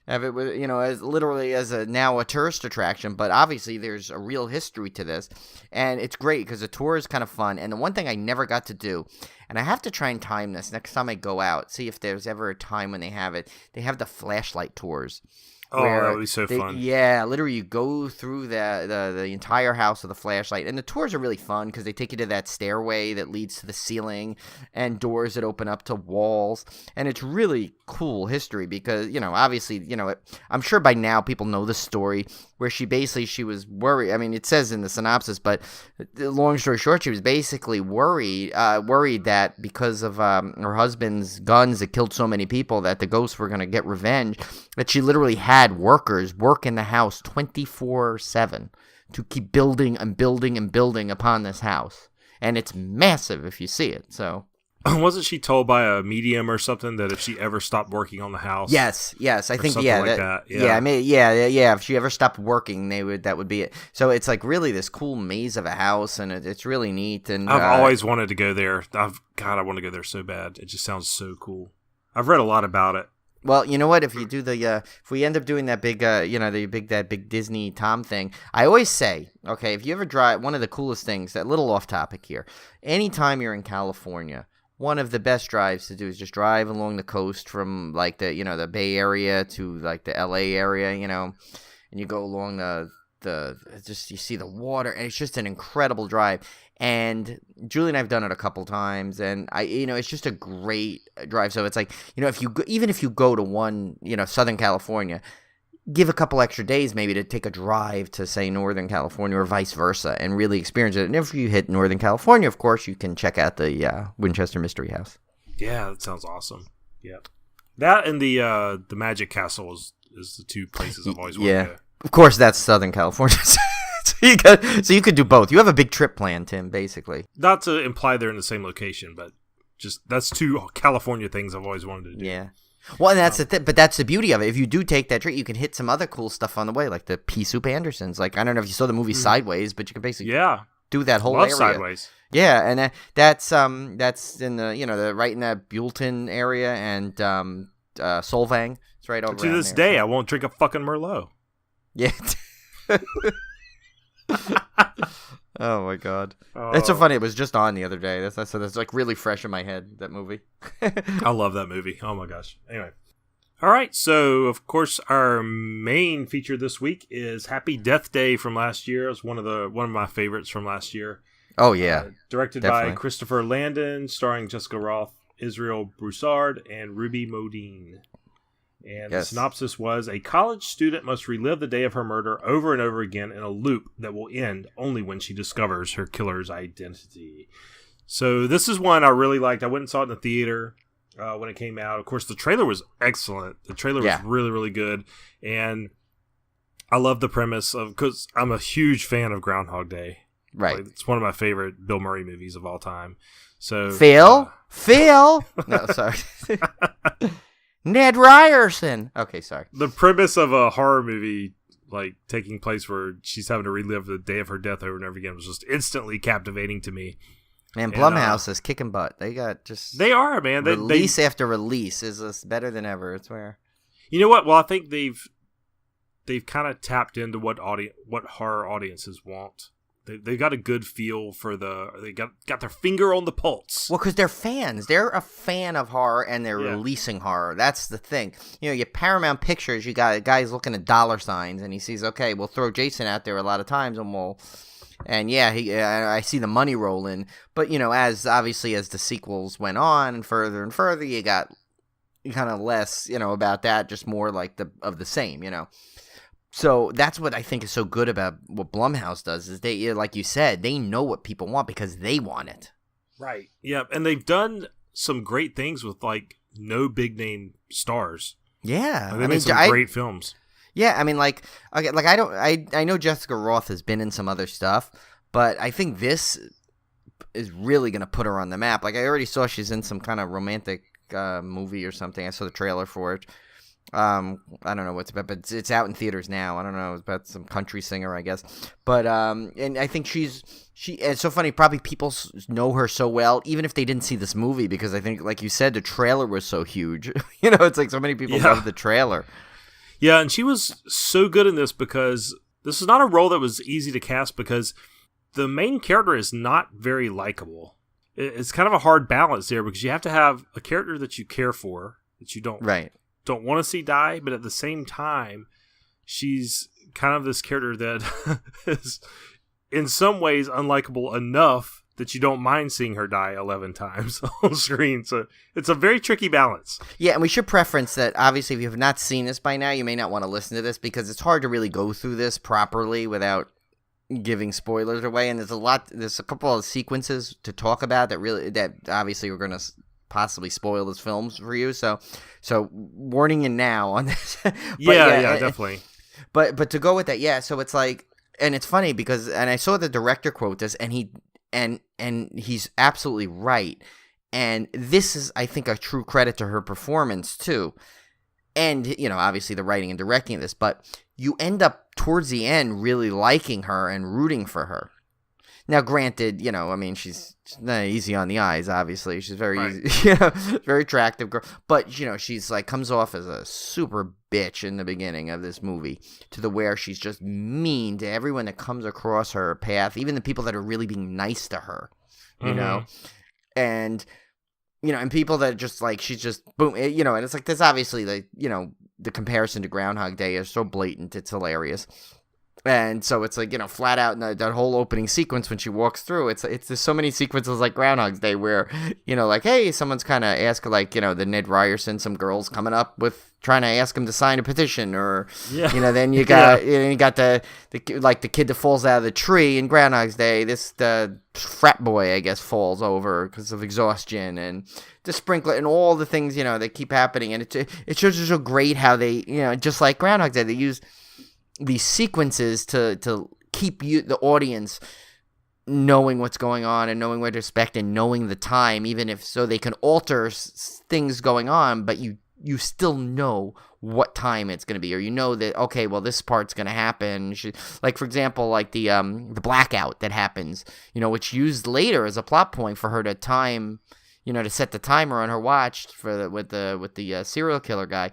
if it was, as literally as now a tourist attraction, but obviously there's a real history to this, and it's great because the tour is kind of fun. And the one thing I never got to do, and I have to try and time this next time I go out, see if there's ever a time when they have it. They have the flashlight tours. Oh, that would be so fun. Yeah, literally you go through the entire house with a flashlight. And the tours are really fun because they take you to that stairway that leads to the ceiling and doors that open up to walls. And it's really cool history because, obviously, I'm sure by now people know the story where she was worried. I mean, it says in the synopsis, but long story short, she was basically worried that because of her husband's guns that killed so many people that the ghosts were going to get revenge, that she literally had workers work in the house 24/7 to keep building and building and building upon this house. And it's massive if you see it, so... Wasn't she told by a medium or something that if she ever stopped working on the house? Yes, I think that. If she ever stopped working, that would be it. So it's like really this cool maze of a house, and it's really neat. And I've always wanted to go there. I want to go there so bad. It just sounds so cool. I've read a lot about it. Well, you know what? If you do if we end up doing that big, that big Disney Tom thing, I always say, okay, if you ever drive, one of the coolest things, that little off topic here, anytime you're in California, one of the best drives to do is just drive along the coast from like the Bay Area to like the LA area, and you go along you see the water, and it's just an incredible drive. And Julie and I have done it a couple times, and it's just a great drive. So it's like, even if you go to one, Southern California, give a couple extra days maybe to take a drive to, say, Northern California or vice versa and really experience it. And if you hit Northern California, of course, you can check out the Winchester Mystery House. Yeah, that sounds awesome. Yeah. That and the Magic Castle is the two places I've always wanted to go. Of course, that's Southern California. So you could do both. You have a big trip planned, Tim, basically. Not to imply they're in the same location, but just that's two California things I've always wanted to do. Yeah. Well, and that's but that's the beauty of it. If you do take that trip, you can hit some other cool stuff on the way, like the Pea Soup Andersons. Like, I don't know if you saw the movie Sideways, but you can basically do that whole area. Sideways. Yeah, and that's in the right in that Buellton area, and Solvang. It's right over. To this day, I won't drink a fucking Merlot. Yeah. Oh my god, it's so funny. It was just on the other day. That's like really fresh in my head, that movie. I love that movie. Oh my gosh. Anyway, all right. So of course our main feature this week is Happy Death Day from last year. It's one of my favorites from last year. Oh yeah, directed by Christopher Landon, starring Jessica Rothe, Israel Broussard, and Ruby Modine. And the synopsis was, a college student must relive the day of her murder over and over again in a loop that will end only when she discovers her killer's identity. So this is one I really liked. I went and saw it in the theater when it came out. Of course, the trailer was excellent. The trailer was really, really good. And I love the premise because I'm a huge fan of Groundhog Day. Right. Like, it's one of my favorite Bill Murray movies of all time. So Phil? No, sorry. Ned Ryerson. Okay, sorry. The premise of a horror movie, like taking place where she's having to relive the day of her death over and over again, was just instantly captivating to me. Man, Blumhouse is kicking butt. They are, man. Release after release is just better than ever. I swear. You know what? Well, I think they've kind of tapped into what horror audiences want. They got a good feel for they got their finger on the pulse. Well, because they're fans. They're a fan of horror, and they're releasing horror. That's the thing. You Paramount Pictures, you got guys looking at dollar signs, and he sees, okay, we'll throw Jason out there a lot of times, and I see the money roll in. But, as the sequels went on and further, you got kind of less, about that, just more like of the same, So that's what I think is so good about what Blumhouse does is they, like you said, they know what people want because they want it. Right. Yeah, and they've done some great things with like no big name stars. Yeah, Like, they made some great films. Yeah, I mean, I know Jessica Roth has been in some other stuff, but I think this is really going to put her on the map. Like I already saw she's in some kind of romantic movie or something. I saw the trailer for it. I don't know what's about, but it's out in theaters now. I don't know. It's about some country singer, I guess. But and I think it's so funny. Probably people know her so well, even if they didn't see this movie, because I think, like you said, the trailer was so huge. It's like so many people love the trailer. Yeah, and she was so good in this because this is not a role that was easy to cast because the main character is not very likable. It's kind of a hard balance there because you have to have a character that you care for, that you don't want to see die, but at the same time, she's kind of this character that is in some ways unlikable enough that you don't mind seeing her die 11 times on screen. So it's a very tricky balance. Yeah, and we should preference that, obviously, if you have not seen this by now, you may not want to listen to this because it's hard to really go through this properly without giving spoilers away. And there's a couple of sequences to talk about that obviously we're going to possibly spoil this films for you. So warning you now on this. Yeah, definitely. But to go with that, yeah, so it's like, and it's funny because, and I saw the director quote this, and he's absolutely right. And this is, I think, a true credit to her performance too. And, obviously the writing and directing of this, but you end up towards the end really liking her and rooting for her. Now, granted, she's not easy on the eyes, obviously. She's very easy, very attractive girl. But, she's like, comes off as a super bitch in the beginning of this movie to the where she's just mean to everyone that comes across her path, even the people that are really being nice to her, you know? And, and people that just like, she's just, boom, and it's like, there's obviously the comparison to Groundhog Day is so blatant, it's hilarious. And so it's like, flat out in that whole opening sequence when she walks through, it's there's so many sequences like Groundhog's Day where, like, hey, someone's kind of ask like, the Ned Ryerson, some girls coming up with trying to ask him to sign a petition or, then you got, you got the kid that falls out of the tree in Groundhog's Day, the frat boy, I guess, falls over because of exhaustion and the sprinkler and all the things, that keep happening. And it shows you so great how they, just like Groundhog's Day, they use these sequences to keep you, the audience, knowing what's going on and knowing what to expect and knowing the time, even if so they can alter things going on, but you still know what time it's going to be, or that, okay, well, this part's going to happen. Like, for example, like the blackout that happens, which used later as a plot point for her to time, to set the timer on her watch with the serial killer guy.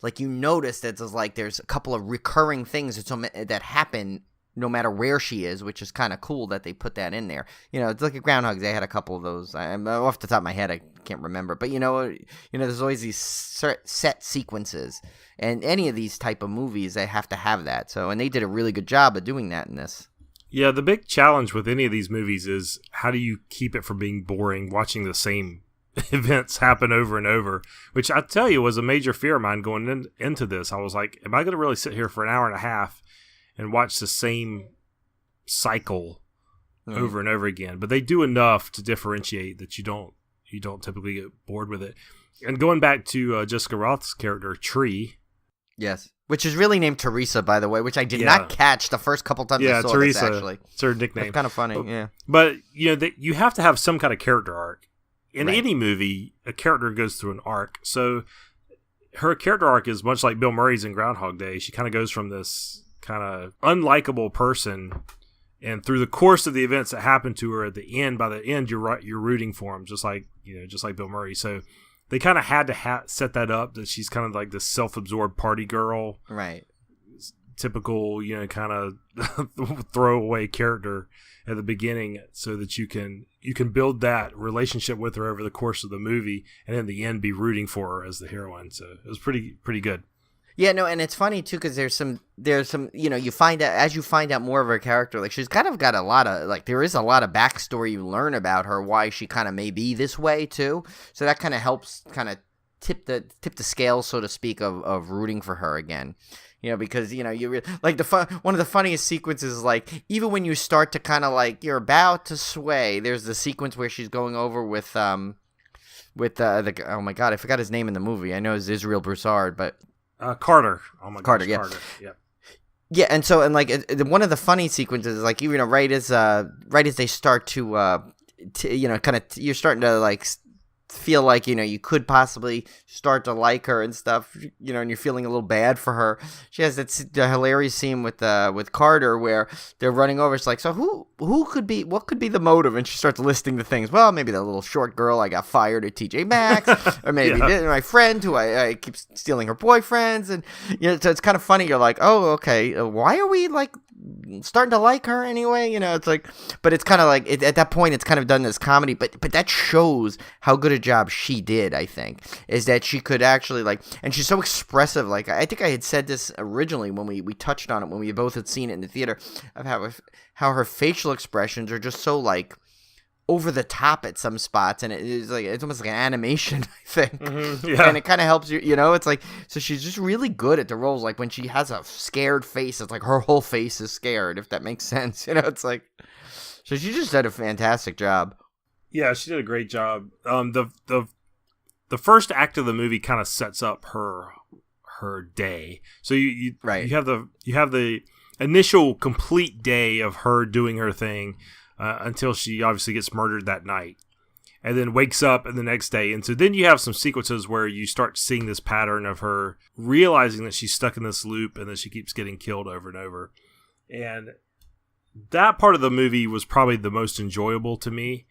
Like you notice that there's a couple of recurring things that happen no matter where she is, which is kind of cool that they put that in there. It's like at Groundhog Day, they had a couple of those. I'm off the top of my head, I can't remember. But there's always these set sequences, and any of these type of movies, they have to have that. So, and they did a really good job of doing that in this. Yeah, the big challenge with any of these movies is how do you keep it from being boring, watching the same events happen over and over, which I tell you was a major fear of mine going into this. I was like, am I going to really sit here for an hour and a half and watch the same cycle over and over again? But they do enough to differentiate that you don't typically get bored with it. And going back to Jessica Roth's character, Tree. Yes. Which is really named Teresa, by the way, which I did not catch the first couple times I saw Teresa, this, actually. It's her nickname. It's kind of funny, yeah. But, you have to have some kind of character arc. In any movie, a character goes through an arc. So her character arc is much like Bill Murray's in Groundhog Day. She kind of goes from this kind of unlikable person, and through the course of the events that happen to her at the end, by the end, you're rooting for him, just like Bill Murray. So they kind of had to set that up, that she's kind of like this self-absorbed party girl. Right. Typical, kind of throwaway character at the beginning, so that you can build that relationship with her over the course of the movie, and in the end be rooting for her as the heroine. So it was pretty good. Yeah, no, and it's funny too because there's some you find out as you find out more of her character, like she's kind of got a lot of there is a lot of backstory you learn about her, why she kind of may be this way too. So that kind of helps kind of tip the scale, so to speak, of rooting for her again. Because one of the funniest sequences is even when you start to kind of you're about to sway, there's the sequence where she's going over with oh my god, I forgot his name in the movie. I know it's Israel Broussard, but. Carter. Oh my god. Carter, yeah. Carter. Yeah. Yeah, and so one of the funny sequences is right as they start to you're starting to feel you could possibly start to like her and stuff, and you're feeling a little bad for her. She has the hilarious scene with Carter where they're running over. It's so what could be the motive? And she starts listing the things. Well, maybe that little short girl I got fired at TJ Maxx, or maybe my friend who I keep stealing her boyfriends, and so it's kind of funny. You're oh, okay, why are we starting to like her anyway? It's but it's kind of at that point it's kind of done this comedy, but that shows how good a job she did. I think is that she could actually and she's so expressive. I think I had said this originally when we touched on it when we both had seen it in the theater, of how her facial expressions are just so over the top at some spots, and it's almost like an animation, I think. Mm-hmm, yeah. And it kind of helps you, it's so she's just really good at the roles. When she has a scared face, it's her whole face is scared, if that makes sense. It's so she just did a fantastic job. Yeah, she did a great job. The first act of the movie kind of sets up her day. So you have the initial complete day of her doing her thing. Until she obviously gets murdered that night, and then wakes up the next day. And so then you have some sequences where you start seeing this pattern of her realizing that she's stuck in this loop and that she keeps getting killed over and over. And that part of the movie was probably the most enjoyable to me.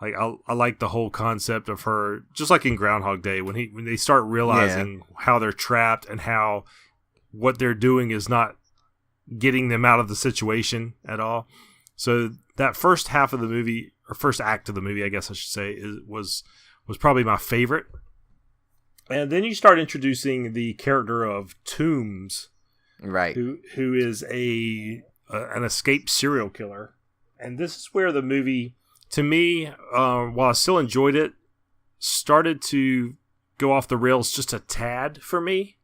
I like the whole concept of her, just like in Groundhog Day, when they start realizing how they're trapped and how what they're doing is not getting them out of the situation at all. So that first half of the movie, or first act of the movie, I guess I should say, was probably my favorite. And then you start introducing the character of Toombs, right? Who is an escaped serial killer. And this is where the movie, to me, while I still enjoyed it, started to go off the rails just a tad for me.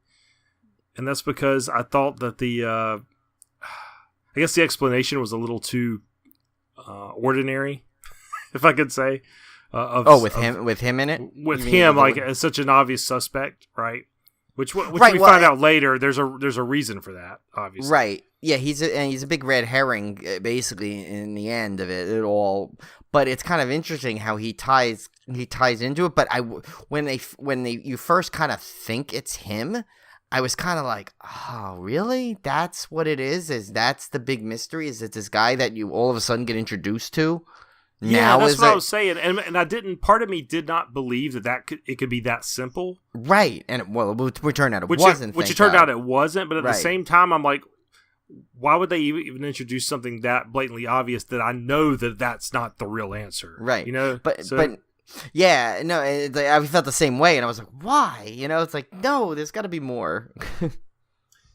And that's because I thought that I guess the explanation was a little too ordinary, if I could say. With him in it? With him, as such an obvious suspect, right? Which we find out later. There's a reason for that, obviously. Right. Yeah, he's a big red herring, basically, in the end of it all. But it's kind of interesting how he ties into it. But when you first kind of think it's him, I was kind of oh, really? That's what it is? That's the big mystery? Is it this guy that you all of a sudden get introduced to? Yeah, that's what I was saying. And I didn't, part of me did not believe it could be that simple. Right. And it turned out it wasn't. Which it turned out it wasn't. But at the same time, I'm why would they even introduce something that blatantly obvious that I know that that's not the real answer? Right. But yeah, no, I felt the same way, and I was why? It's no, there's got to be more.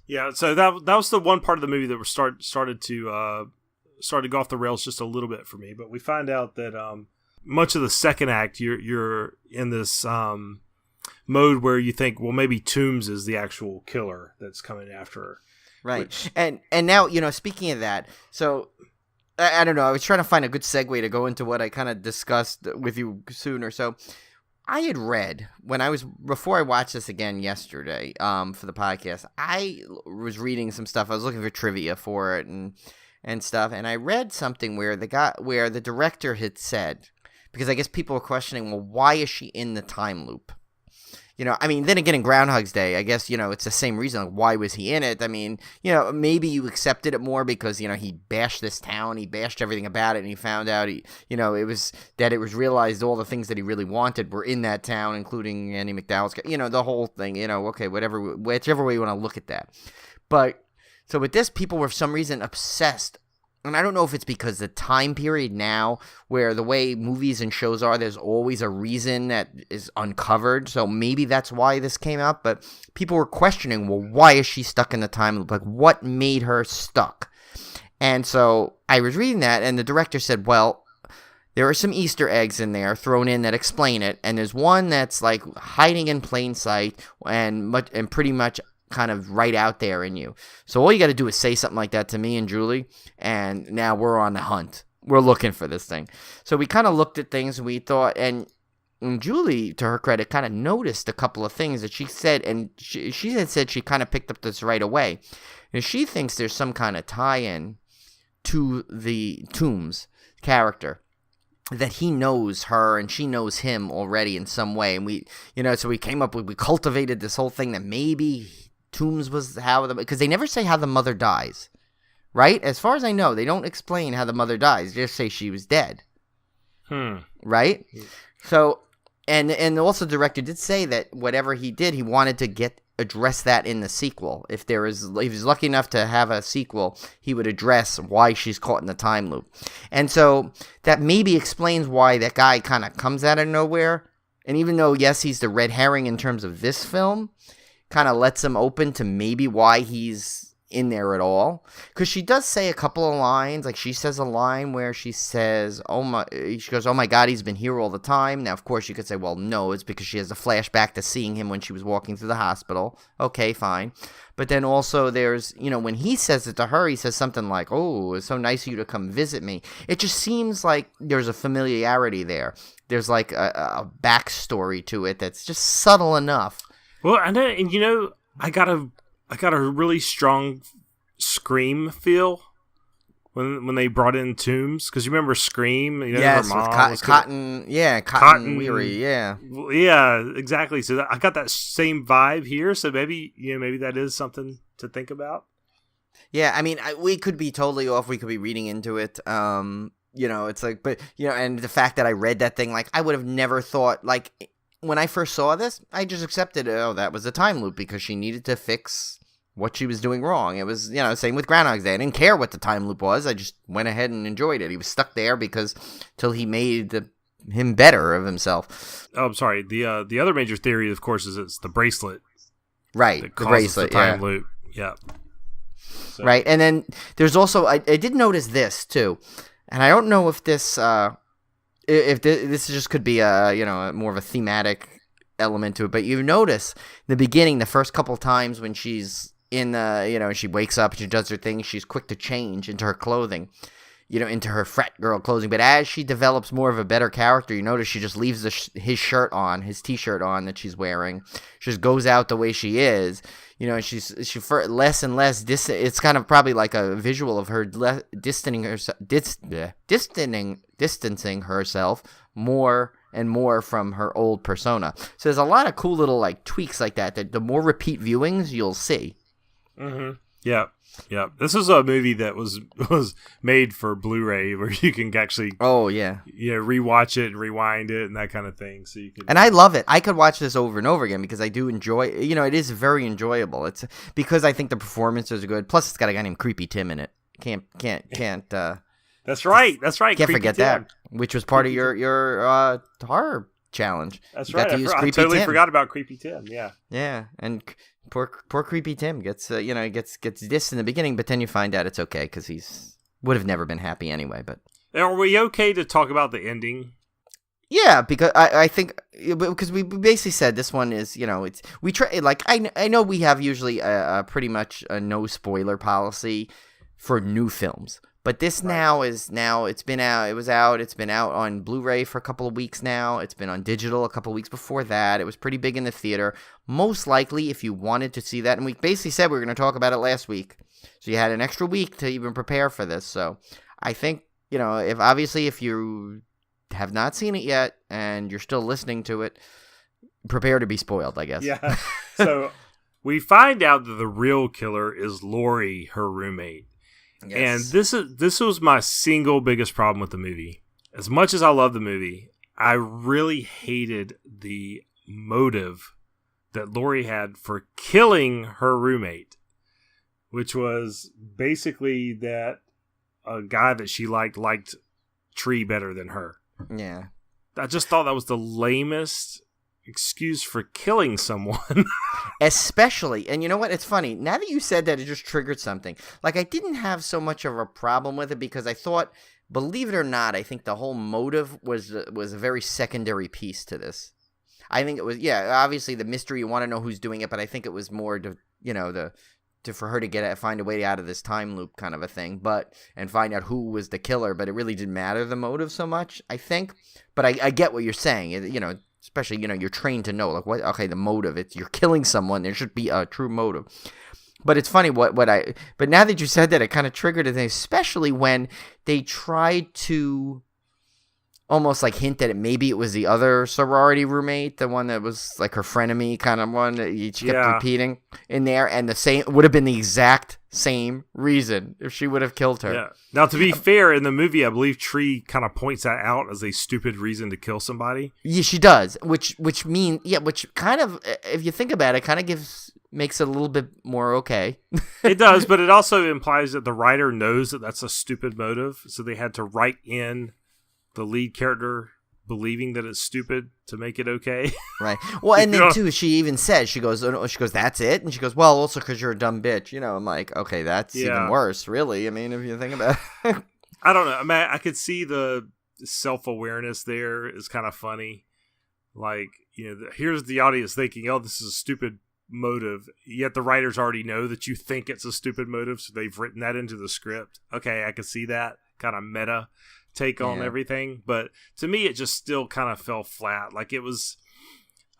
Yeah, so that was the one part of the movie that started to go off the rails just a little bit for me. But we find out that much of the second act, you're in this mode where you think, well, maybe Toombs is the actual killer that's coming after her. Right, and now speaking of that, so. I don't know. I was trying to find a good segue to go into what I kind of discussed with you sooner. So I had read before I watched this again yesterday for the podcast, I was reading some stuff. I was looking for trivia for it and stuff. And I read something where the director had said, because I guess people were questioning, well, why is she in the time loop? Then again, in Groundhog's Day, I guess, it's the same reason. Why was he in it? Maybe you accepted it more because, he bashed this town, he bashed everything about it, and he found out, it was realized all the things that he really wanted were in that town, including Andy McDowell's, the whole thing, okay, whichever way you want to look at that. But, so with this, people were for some reason obsessed and I don't know if it's because the time period now where the way movies and shows are, there's always a reason that is uncovered. So maybe that's why this came out. But people were questioning, well, why is she stuck in the time loop? Like, what made her stuck? And so I was reading that, and the director said, well, there are some Easter eggs in there thrown in that explain it. And there's one that's like hiding in plain sight and pretty much kind of right out there in you. So all you got to do is say something like that to me and Julie, and now we're on the hunt. We're looking for this thing. So we kind of looked at things, and we thought, and Julie, to her credit, kind of noticed a couple of things that she said, and she had said she kind of picked up this right away. And she thinks there's some kind of tie-in to the Toombs character, that he knows her and she knows him already in some way. And we came up with, we cultivated this whole thing that maybe Toombs was because they never say how the mother dies, right? As far as I know, they don't explain how the mother dies. They just say she was dead. Right? So, and also the director did say that whatever he did, he wanted to address that in the sequel. If he's lucky enough to have a sequel, he would address why she's caught in the time loop. And so that maybe explains why that guy kind of comes out of nowhere. And even though, yes, he's the red herring in terms of this film, kind of lets him open to maybe why he's in there at all. Because she does say a couple of lines. Like, she says a line where she says, she goes, oh my God, he's been here all the time. Now, of course, you could say, well, no, it's because she has a flashback to seeing him when she was walking through the hospital. Okay, fine. But then also there's, when he says it to her, he says something like, oh, it's so nice of you to come visit me. It just seems like there's a familiarity there. There's like a backstory to it that's just subtle enough. Well, and I got a really strong Scream feel when they brought in Toombs, because you remember Scream? Yes, her mom with Cotton Weary, yeah. Yeah, exactly. So I got that same vibe here. So maybe that is something to think about. Yeah, I mean, we could be totally off. We could be reading into it. It's like, but and the fact that I read that thing, like, I would have never thought, like, when I first saw this, I just accepted, that was a time loop because she needed to fix what she was doing wrong. It was, same with Groundhog Day. I didn't care what the time loop was. I just went ahead and enjoyed it. He was stuck there till he made him better of himself. Oh, I'm sorry. The other major theory, of course, is it's the bracelet. Right, that the causes bracelet, the time loop. Yeah. So. Right, and then there's also, I did notice this, too. And I don't know if this... If this just could be more of a thematic element to it, but you notice in the beginning, the first couple times when she's in she wakes up, she does her thing, she's quick to change into her clothing, into her frat girl clothing. But as she develops more of a better character, you notice she just leaves his shirt on, his t-shirt on that she's wearing. She just goes out the way she is. She less and less distant. It's kind of probably like a visual of her distancing herself more and more from her old persona. So there's a lot of cool little like tweaks like that the more repeat viewings you'll see. Mm-hmm. Yeah. Yeah, this is a movie that was made for Blu-ray, where you can actually rewatch it and rewind it and that kind of thing. So you can, and I love it. I could watch this over and over again because I do enjoy. It is very enjoyable. It's because I think the performances are good. Plus, it's got a guy named Creepy Tim in it. Can't. That's right. That's right. Can't forget that, which was part of your horror challenge. That's right. I totally forgot about Creepy Tim. Yeah. Yeah, and. Poor Creepy Tim gets dissed in the beginning, but then you find out it's okay because he's would have never been happy anyway. But are we okay to talk about the ending? Yeah, because I think because we basically said this one is we try like I know we have usually a pretty much a no spoiler policy for new films. But this it's been out. It was out. It's been out on Blu-ray for a couple of weeks now. It's been on digital a couple of weeks before that. It was pretty big in the theater. Most likely, if you wanted to see that, and we basically said we were going to talk about it last week, so you had an extra week to even prepare for this. So I think if you have not seen it yet and you're still listening to it, prepare to be spoiled, I guess. Yeah. So we find out that the real killer is Lori, her roommate. Yes. And this was my single biggest problem with the movie. As much as I love the movie, I really hated the motive that Lori had for killing her roommate, which was basically that a guy that she liked Tree better than her. Yeah. I just thought that was the lamest excuse for killing someone. Especially, and you know what? It's funny. Now that you said that, it just triggered something. Like, I didn't have so much of a problem with it because I thought, believe it or not, I think the whole motive was a very secondary piece to this. I think it was, obviously the mystery, you want to know who's doing it, but I think it was more to, for her to find a way out of this time loop kind of a thing, and find out who was the killer, but it really didn't matter the motive so much, I think. But I get what you're saying, especially, you're trained to know, like, what, okay, the motive, you're killing someone, there should be a true motive. But it's funny but now that you said that, it kind of triggered a thing, especially when they tried to almost like hint that maybe it was the other sorority roommate, the one that was like her frenemy kind of one that she kept repeating in there, and the same would have been the exact same reason if she would have killed her. Yeah. Now, to be fair, in the movie, I believe Tree kind of points that out as a stupid reason to kill somebody. Yeah, she does, which kind of, if you think about it, kind of makes it a little bit more okay. It does, but it also implies that the writer knows that that's a stupid motive, so they had to write in the lead character believing that it's stupid to make it okay. Right. Well, and then too, she even says, she goes, that's it? And she goes, well, also because you're a dumb bitch. I'm like, okay, that's even worse, really. I mean, if you think about it. I don't know. I mean, I could see the self-awareness there is kind of funny. Like, here's the audience thinking, oh, this is a stupid motive, yet the writers already know that you think it's a stupid motive, so they've written that into the script. Okay, I can see that kind of meta take on everything, but to me it just still kind of fell flat. Like, it was,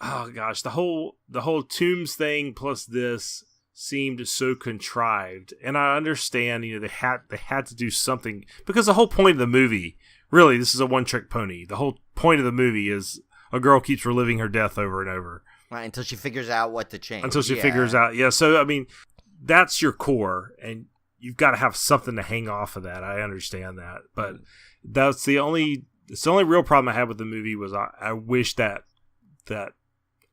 oh gosh, the whole Tombs thing plus this seemed so contrived. And I understand, they had to do something, because the whole point of the movie, really, this is a one-trick pony. The whole point of the movie is a girl keeps reliving her death over and over. Right, until she figures out what to change. Until she figures out, so I mean, that's your core, and you've got to have something to hang off of that. I understand that, but that's the only real problem I had with the movie was I wish that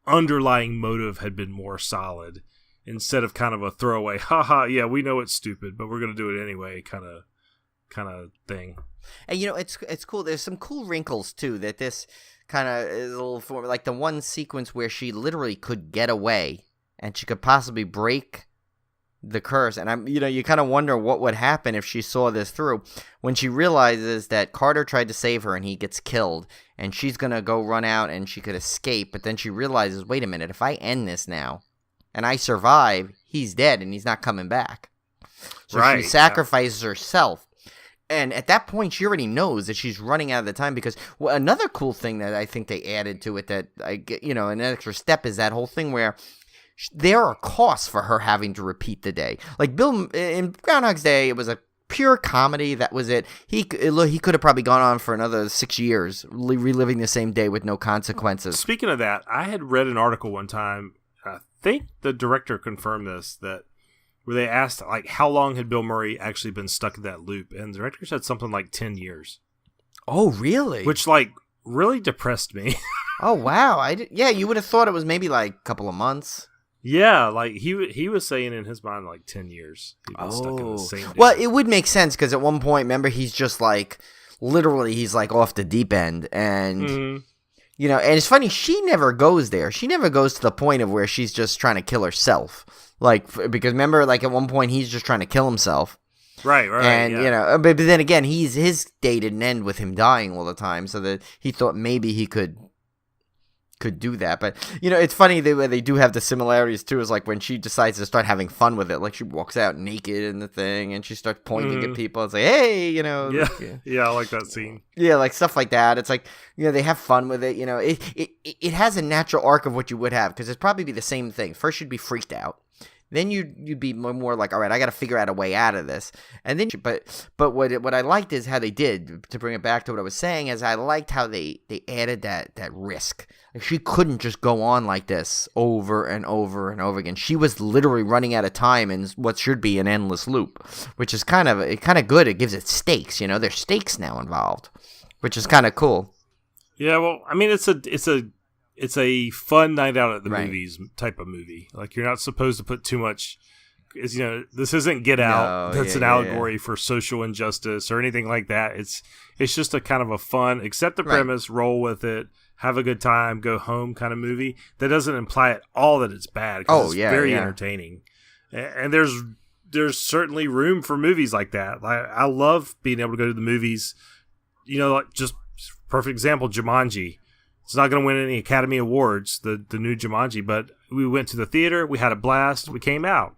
underlying motive had been more solid instead of kind of a throwaway, haha, yeah, we know it's stupid, but we're going to do it anyway kind of thing. And it's cool. There's some cool wrinkles too that this kind of is a little form, like the one sequence where she literally could get away and she could possibly break the curse, and you kind of wonder what would happen if she saw this through, when she realizes that Carter tried to save her and he gets killed, and she's gonna go run out and she could escape, but then she realizes, wait a minute, if I end this now and I survive, he's dead and he's not coming back. So she sacrifices herself, and at that point she already knows that she's running out of the time, because another cool thing that I think they added to it that I get, an extra step, is that whole thing where there are costs for her having to repeat the day. Like Bill in Groundhog's Day, it was a pure comedy. That was it. He could have probably gone on for another 6 years, reliving the same day with no consequences. Speaking of that, I had read an article one time. I think the director confirmed this, that where they asked, like, how long had Bill Murray actually been stuck in that loop, and the director said something like 10 years. Oh, really? Which, like, really depressed me. Oh, wow. You would have thought it was maybe like a couple of months. Yeah, like he was saying in his mind like 10 years. He'd been stuck in the same. Well, it would make sense because at one point, remember, he's just like, literally, he's like off the deep end, and and it's funny, she never goes there. She never goes to the point of where she's just trying to kill herself, like, because remember, like at one point he's just trying to kill himself. Right, and but then again, his day didn't end with him dying all the time, so that he thought maybe he could do that. But it's funny they do have the similarities too, is like when she decides to start having fun with it, like she walks out naked in the thing and she starts pointing at people. It's like, hey, yeah, I like that scene. Yeah, like stuff like that. It's like, they have fun with it. It has a natural arc of what you would have, because it'd probably be the same thing. First you'd be freaked out, then you'd be more like, all right, I got to figure out a way out of this. And then, but what I liked is how they did, to bring it back to what I was saying, is I liked how they added that risk. Like, she couldn't just go on like this over and over and over again. She was literally running out of time in what should be an endless loop, which is kind of good. It gives it stakes. There's stakes now involved, which is kind of cool. Yeah, well, I mean, it's a fun night out at the movies type of movie. Like, you're not supposed to put too much is, this isn't Get Out. No, That's an allegory for social injustice or anything like that. It's just a kind of a fun, accept the premise, roll with it, have a good time, go home kind of movie. That doesn't imply at all that it's bad. It's very entertaining. And there's certainly room for movies like that. I love being able to go to the movies. Like just perfect example, Jumanji. It's not going to win any Academy Awards, the new Jumanji, but we went to the theater, we had a blast, we came out.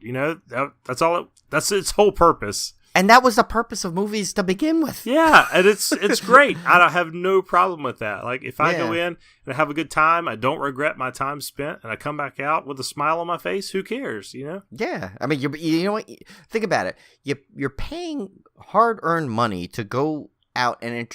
That's all. That's its whole purpose. And that was the purpose of movies to begin with. Yeah, and it's great. I have no problem with that. Like if I go in and have a good time, I don't regret my time spent, and I come back out with a smile on my face. Who cares? Yeah, I mean, you know what? Think about it. You're paying hard-earned money to go out and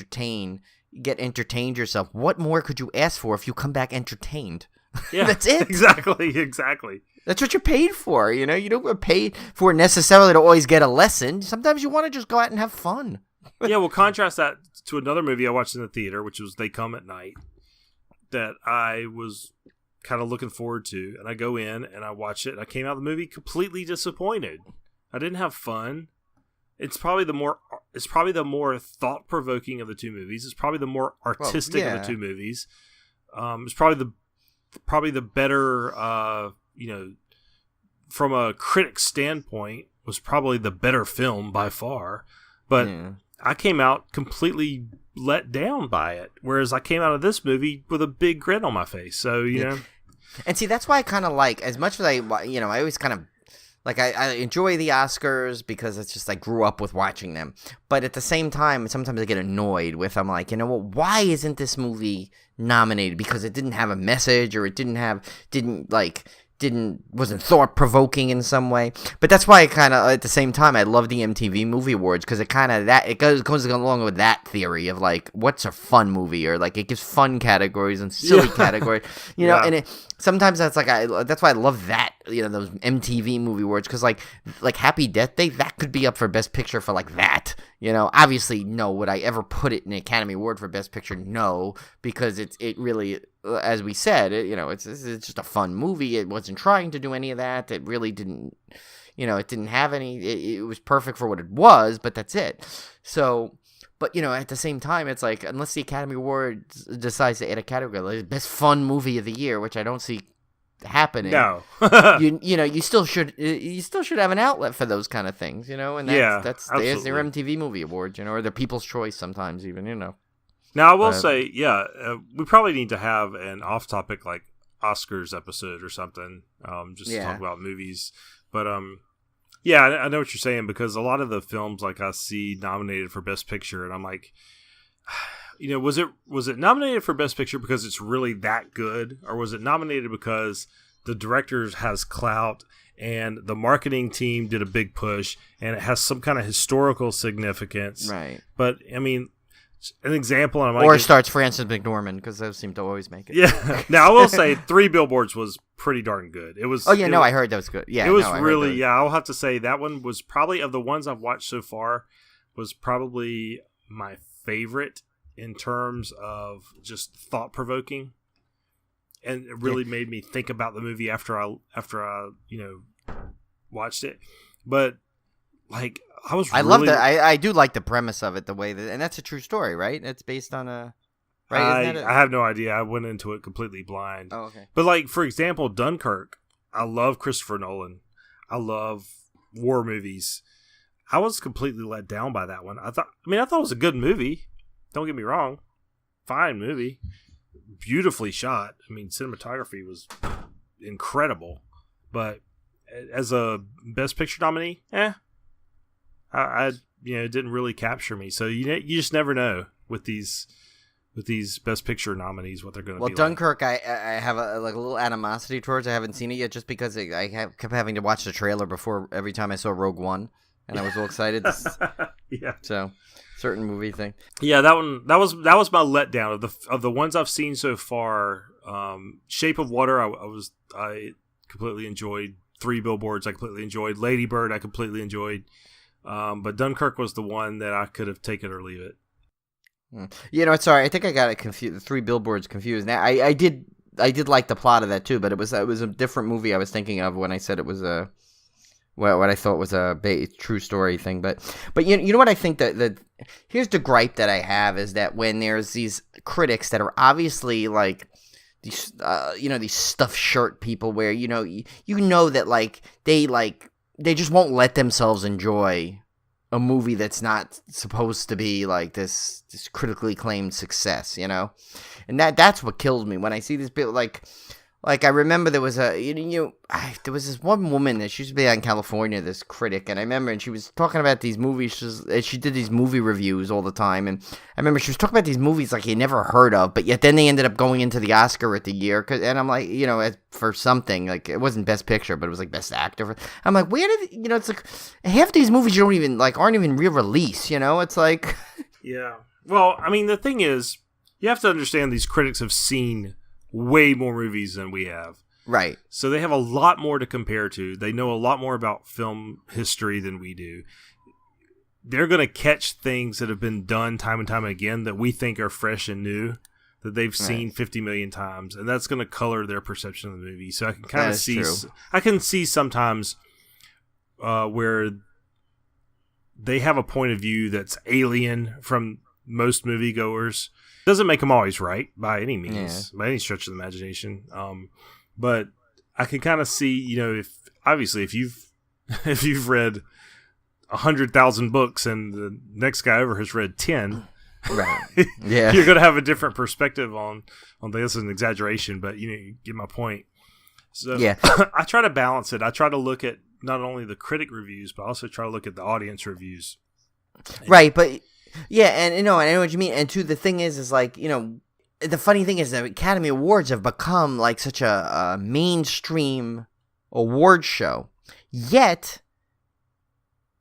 get entertained yourself. What more could you ask for if you come back entertained? Yeah, that's it. Exactly. That's what you're paid for. You don't get paid for necessarily to always get a lesson. Sometimes you want to just go out and have fun. Yeah, well, contrast that to another movie I watched in the theater, which was They Come at Night, that I was kind of looking forward to, and I go in and I watch it, and I came out of the movie completely disappointed. I didn't have fun. It's probably the more thought-provoking of the two movies. It's probably the more artistic of the two movies. It's probably the better, from a critic standpoint, was probably the better film by far. But I came out completely let down by it, whereas I came out of this movie with a big grin on my face. So and see, that's why I kind of like, as much as I always kind of. Like, I enjoy the Oscars because it's just I grew up with watching them. But at the same time, sometimes I get annoyed with, I'm like, why isn't this movie nominated? Because it didn't have a message, or it wasn't thought-provoking in some way. But that's why I kind of, at the same time, I love the MTV Movie Awards, because it goes along with that theory of, like, what's a fun movie, or, like, it gives fun categories and silly categories, and sometimes that's why I love that, those MTV Movie Awards, because, like Happy Death Day, that could be up for Best Picture for, like, that. Obviously, no. Would I ever put it in an Academy Award for Best Picture? No, because it really, as we said, it's just a fun movie. It wasn't trying to do any of that. It really didn't, it didn't have any. It was perfect for what it was, but that's it. So, but at the same time, it's like, unless the Academy Awards decides to add a category like Best Fun Movie of the Year, which I don't see happening. No. you still should have an outlet for those kind of things, and that's there's their MTV Movie Awards, or their People's Choice sometimes even, Now I will say, we probably need to have an off-topic like Oscars episode or something, just to talk about movies. But I know what you're saying, because a lot of the films like I see nominated for Best Picture, and I'm like, was it nominated for Best Picture because it's really that good, or was it nominated because the director has clout and the marketing team did a big push and it has some kind of historical significance? Right. But I mean, an example, or starts Frances McDormand, because those seem to always make it. Yeah. Now I will say, Three Billboards was pretty darn good. It was. I heard that was good. Yeah, it was really. Yeah, I'll have to say that one was probably, of the ones I've watched so far, was probably my favorite in terms of just thought provoking, and it really made me think about the movie after I watched it. But like, I love that. I do like the premise of it, the way that, and that's a true story, right? It's based on a. Right? I have no idea. I went into it completely blind. Oh, okay. But like, for example, Dunkirk. I love Christopher Nolan. I love war movies. I was completely let down by that one. I thought it was a good movie. Don't get me wrong. Fine movie. Beautifully shot. I mean, cinematography was incredible. But as a Best Picture nominee, I it didn't really capture me. So you just never know with these Best Picture nominees what they're going to be. Well, Dunkirk, I have a little animosity towards. I haven't seen it yet, just because I kept having to watch the trailer before every time I saw Rogue One, and I was all excited. Yeah. So, certain movie thing. Yeah, that was my letdown of the ones I've seen so far. Shape of Water, I completely enjoyed. Three Billboards, I completely enjoyed. Lady Bird, I completely enjoyed. But Dunkirk was the one that I could have taken or leave it. Sorry, I think I got it confused. The Three Billboards confused. Now, I did like the plot of that too, but it was a different movie I was thinking of when I said it was a what I thought was a true story thing. But you know what I think that here's the gripe that I have is that when there's these critics that are obviously like these these stuffed shirt people where you know that like they just won't let themselves enjoy a movie that's not supposed to be like this critically acclaimed success, and that's what kills me when I see these people like I remember there was there was this one woman that she used to be out in California, this critic, and I remember, and she was talking about these movies. She did these movie reviews all the time, and I remember she was talking about these movies like you never heard of, but yet then they ended up going into the Oscar at the year, and I'm like, for something, like it wasn't Best Picture, but it was like Best Actor. I'm like, where did it's like half these movies you don't even like aren't even re-release, it's like yeah. Well, I mean, the thing is, you have to understand these critics have seen way more movies than we have. Right. So they have a lot more to compare to. They know a lot more about film history than we do. They're going to catch things that have been done time and time again that we think are fresh and new, that they've seen 50 million times, and that's going to color their perception of the movie. So I can kind of see true. I can see sometimes where they have a point of view that's alien from most moviegoers. Doesn't make them always right by any means, by any stretch of the imagination. But I can kind of see, if you've read 100,000 books and the next guy over has read 10, right? Yeah, you're going to have a different perspective on this. Is an exaggeration, but you get my point. So yeah, I try to balance it. I try to look at not only the critic reviews, but also try to look at the audience reviews. Right, but. Yeah, and I know what you mean. And the thing is like, the funny thing is that Academy Awards have become like such a mainstream award show. Yet,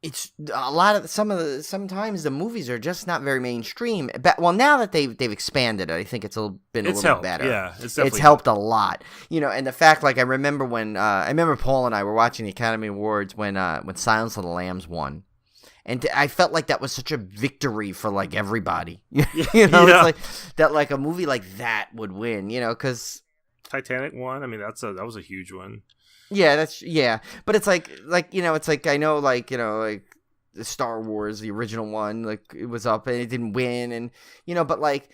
it's a lot of sometimes the movies are just not very mainstream. But well, now that they've expanded it, I think it's been a little bit better. Yeah, it's helped a lot. And the fact, like I remember when Paul and I were watching the Academy Awards when Silence of the Lambs won. And I felt like that was such a victory for like everybody, It's like that, like a movie like that would win, because Titanic won. I mean, that was a huge one. Yeah, but it's like it's like I know, like like the Star Wars, the original one, like it was up and it didn't win, and but like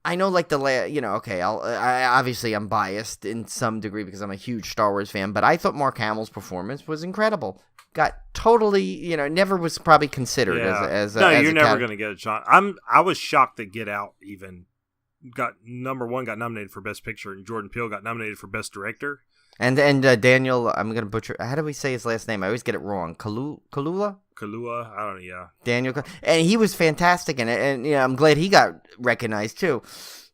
I know, like okay, I obviously I'm biased in some degree because I'm a huge Star Wars fan, but I thought Mark Hamill's performance was incredible. Got totally, never was probably considered as you're never going to get a shot. I was shocked that Get Out even got nominated for Best Picture, and Jordan Peele got nominated for Best Director. And Daniel, I'm going to butcher. How do we say his last name? I always get it wrong. Kaluuya, I don't know. Yeah, Daniel, and he was fantastic in it, and I'm glad he got recognized too.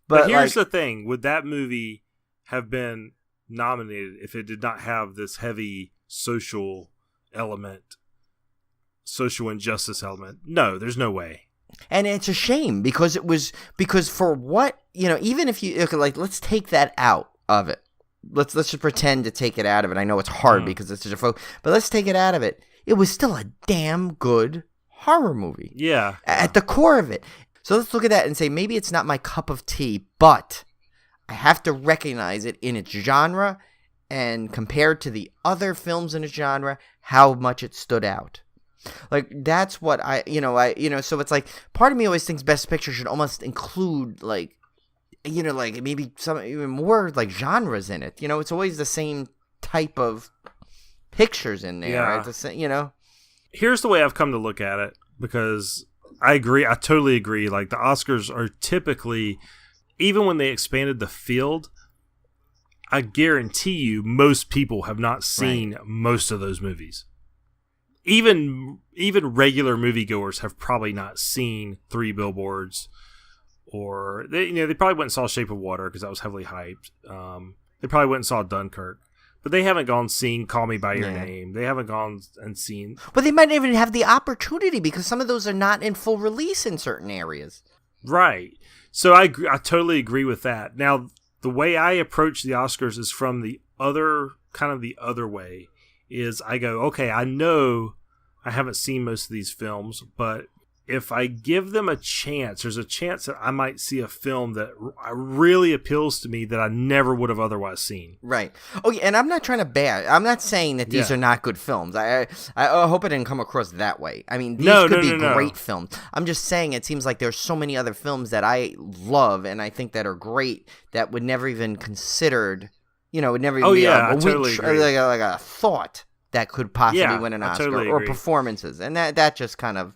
But here's the thing: would that movie have been nominated if it did not have this heavy social injustice element? No, there's no way. And it's a shame because for what, even if you let's take that out of it. Let's just pretend to take it out of it. I know it's hard because it's such a focus, but let's take it out of it. It was still a damn good horror movie. Yeah. At the core of it. So let's look at that and say maybe it's not my cup of tea, but I have to recognize it in its genre and compared to the other films in its genre, how much it stood out. Like, that's what so it's like, part of me always thinks Best Picture should almost include, like, like maybe some even more, like, genres in it. It's always the same type of pictures in there. Yeah. Right? Here's the way I've come to look at it, because I agree. I totally agree. Like, the Oscars are typically, even when they expanded the field, I guarantee you most people have not seen most of those movies. Even regular moviegoers have probably not seen Three Billboards, or they probably went and saw Shape of Water because that was heavily hyped. They probably went and saw Dunkirk, but they haven't gone and seen Call Me by Your Name. They haven't gone and seen. But they might even have the opportunity because some of those are not in full release in certain areas. Right. So I totally agree with that. Now, the way I approach the Oscars is from the other way. Is I go, okay, I know I haven't seen most of these films, but if I give them a chance, there's a chance that I might see a film that really appeals to me that I never would have otherwise seen. Right. Oh, yeah, and I'm not trying to I'm not saying that these are not good films. I hope it didn't come across that way. I mean, these could be great films. I'm just saying it seems like there's so many other films that I love and I think that are great that would never even considered, would never even be I totally agree. Like a thought that could possibly win an Oscar totally or agree. Performances. And that just kind of,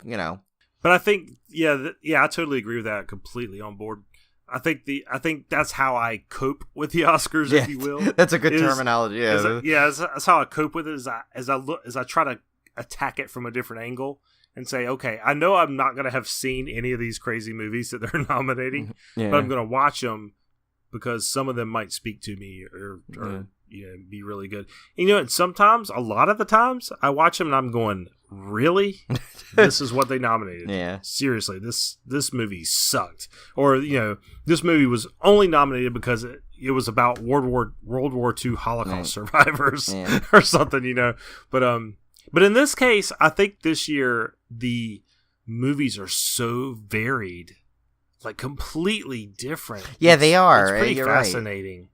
But I think, I totally agree with that. Completely on board. I think that's how I cope with the Oscars, if you will. That's a good terminology. Yeah, that's how I cope with it. As I try to attack it from a different angle and say, okay, I know I'm not going to have seen any of these crazy movies that they're nominating, but I'm going to watch them because some of them might speak to me or be really good. And sometimes, a lot of the times, I watch them and I'm going, really? This is what they nominated? Yeah. Seriously, this movie sucked. Or, this movie was only nominated because it was about World War II Holocaust survivors or something, But in this case, I think this year the movies are so varied, like completely different. Yeah, they are. It's pretty You're fascinating. Right.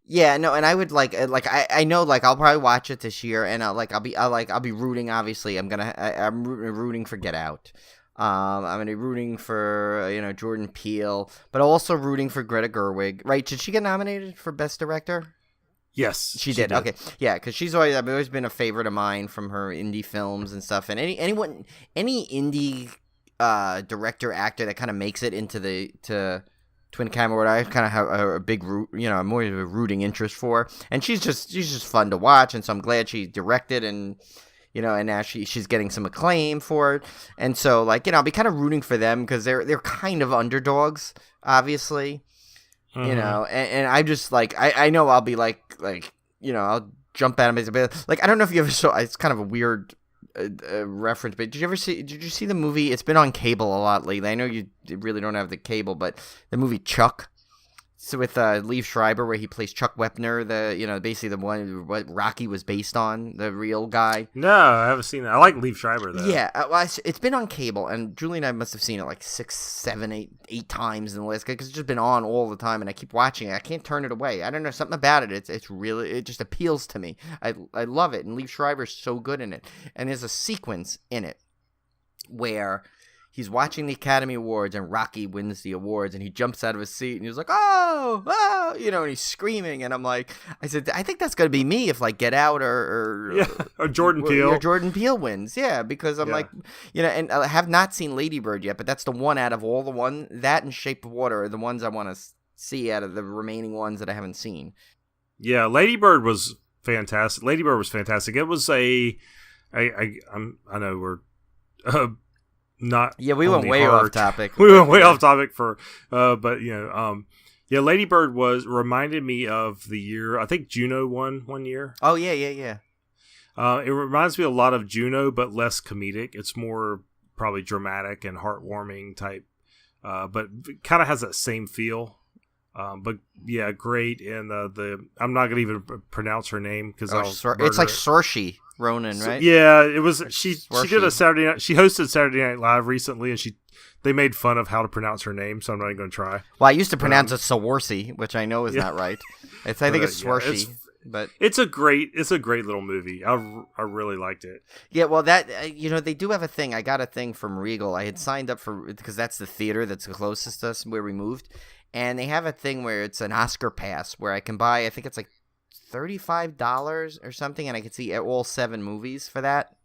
Yeah, no, and I would I know I'll probably watch it this year, and I'll be rooting. Obviously, I'm rooting for Get Out. I'm gonna be rooting for Jordan Peele, but also rooting for Greta Gerwig. Right? Did she get nominated for Best Director? Yes, she did. Okay, yeah, because I've always been a favorite of mine from her indie films and stuff, and any indie director actor that kind of makes it into Twin Camera, I kind of have a big more of a rooting interest for, and she's just fun to watch, and so I'm glad she directed and now she's getting some acclaim for it, and so I'll be kind of rooting for them because they're kind of underdogs, obviously. And I just I know I'll be I'll jump at him as a bit I don't know if you ever saw, it's kind of a weird reference, but did you see the movie? It's been on cable a lot lately. I know you really don't have the cable, but the movie Chuck. So with Liev Schreiber, where he plays Chuck Wepner, basically the one what Rocky was based on, the real guy. No, I haven't seen that. I like Liev Schreiber though. Yeah, it's been on cable, and Julie and I must have seen it 6, 7, 8 times in the last, because it's just been on all the time, and I keep watching it. I can't turn it away. I don't know, something about it. It's really, it just appeals to me. I love it, and Liev Schreiber's so good in it. And there's a sequence in it where he's watching the Academy Awards, and Rocky wins the awards, and he jumps out of his seat, and he's like, oh, and he's screaming, and I said, I think that's going to be me if Get Out or Jordan Peele. Or Jordan Peele wins, because I'm and I have not seen Lady Bird yet, but that's the one out of all the one, that and Shape of Water are the ones I want to see out of the remaining ones that I haven't seen. Yeah, Lady Bird was fantastic. It was I know we're not. Yeah, we went way off topic. We went way off topic but Lady Bird reminded me of the year, I think Juno won one year. Oh yeah. It reminds me a lot of Juno, but less comedic. It's more probably dramatic and heartwarming type, but kind of has that same feel. But yeah, great. And I'm not gonna even pronounce her name because it's like Saoirse Ronan, right? Yeah, it was. She did a Saturday night. She hosted Saturday Night Live recently, and they made fun of how to pronounce her name. So I'm not even going to try. Well, I used to pronounce it Saoirse, which I know is not right. I think it's Saoirse. But it's a great little movie. I really liked it. Yeah, well, that they do have a thing. I got a thing from Regal. I had signed up for, because that's the theater that's the closest to us where we moved, and they have a thing where it's an Oscar pass where I can buy. I think it's $35 or something, and I can see all 7 movies for that.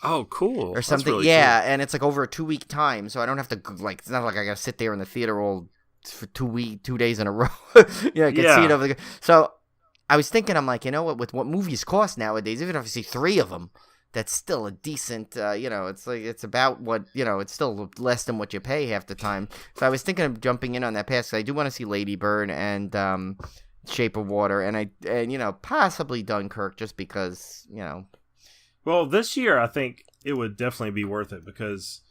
Oh, cool. Or something. Really yeah, cool. And it's over a 2-week time, so I don't have to it's not like I got to sit there in the theater all for 2 days in a row. I can see it over the. So I was thinking, I'm like, with what movies cost nowadays, even if I see 3 of them, that's still a decent, it's about what, it's still less than what you pay half the time. So I was thinking of jumping in on that pass, because I do want to see Lady Bird and Shape of Water, and possibly Dunkirk, just because, Well, this year I think it would definitely be worth it because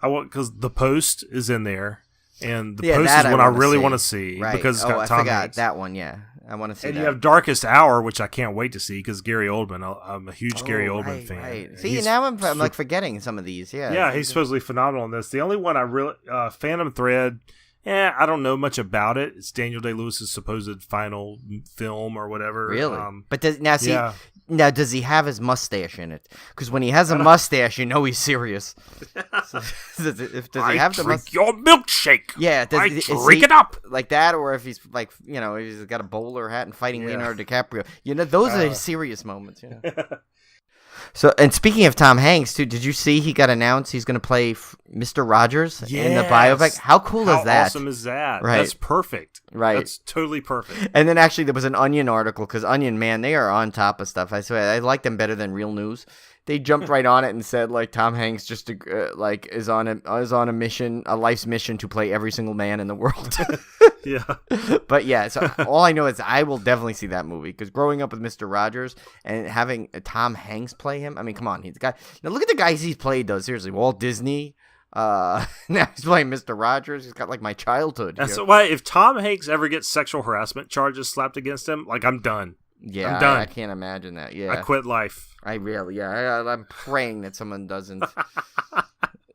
The Post is in there, and The Post is one I really want to see, right. because it's got Tom I forgot Hanks. that one. Yeah, I want to see And that. you have Darkest Hour, which I can't wait to see because Gary Oldman. I'm a huge Gary Oldman fan. Right. See, now I'm like forgetting some of these. Yeah. Yeah, he's supposedly phenomenal in this. The only one I really Phantom Thread. I don't know much about it. It's Daniel Day-Lewis's supposed final film or whatever. Really? But does he have his mustache in it? Because when he has a mustache, you know he's serious. Does he have the mustache? Your milkshake. Yeah, drink it up like that, or if he's like, he's got a bowler hat and fighting Leonardo DiCaprio. Those are serious moments. So, and speaking of Tom Hanks, too, did you see he got announced he's going to play Mr. Rogers in the biopic? How cool is that? How awesome is that? Right. That's perfect. Right. That's totally perfect. And then actually there was an Onion article, because Onion, man, they are on top of stuff. I swear, I like them better than Real News. They jumped right on it and said, like, Tom Hanks just is on a mission, a life's mission to play every single man in the world. Yeah. But yeah, so all I know is I will definitely see that movie, because growing up with Mr. Rogers and having Tom Hanks play him, I mean, come on, he's the guy. Now look at the guys he's played, though. Seriously, Walt Disney. Now he's playing Mr. Rogers. He's got like my childhood. That's why if Tom Hanks ever gets sexual harassment charges slapped against him, like, I'm done. Yeah, I'm done. I can't imagine that. Yeah, I quit life. I'm praying that someone doesn't.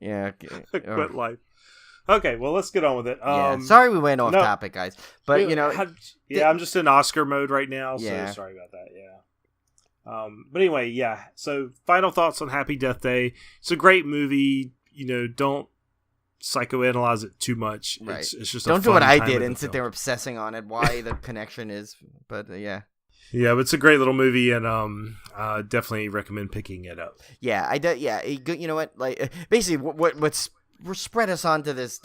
Yeah, I quit life. Okay, well, let's get on with it. Sorry we went off topic, guys. But, I'm just in Oscar mode right now, so Yeah. sorry about that, yeah. But anyway, yeah, so final thoughts on Happy Death Day. It's a great movie. Don't psychoanalyze it too much. Right. It's just don't do what I did and sit there obsessing on it, why the connection is. But, yeah. Yeah, but it's a great little movie, and definitely recommend picking it up. Yeah, you know what? Like, basically, what's spread us onto this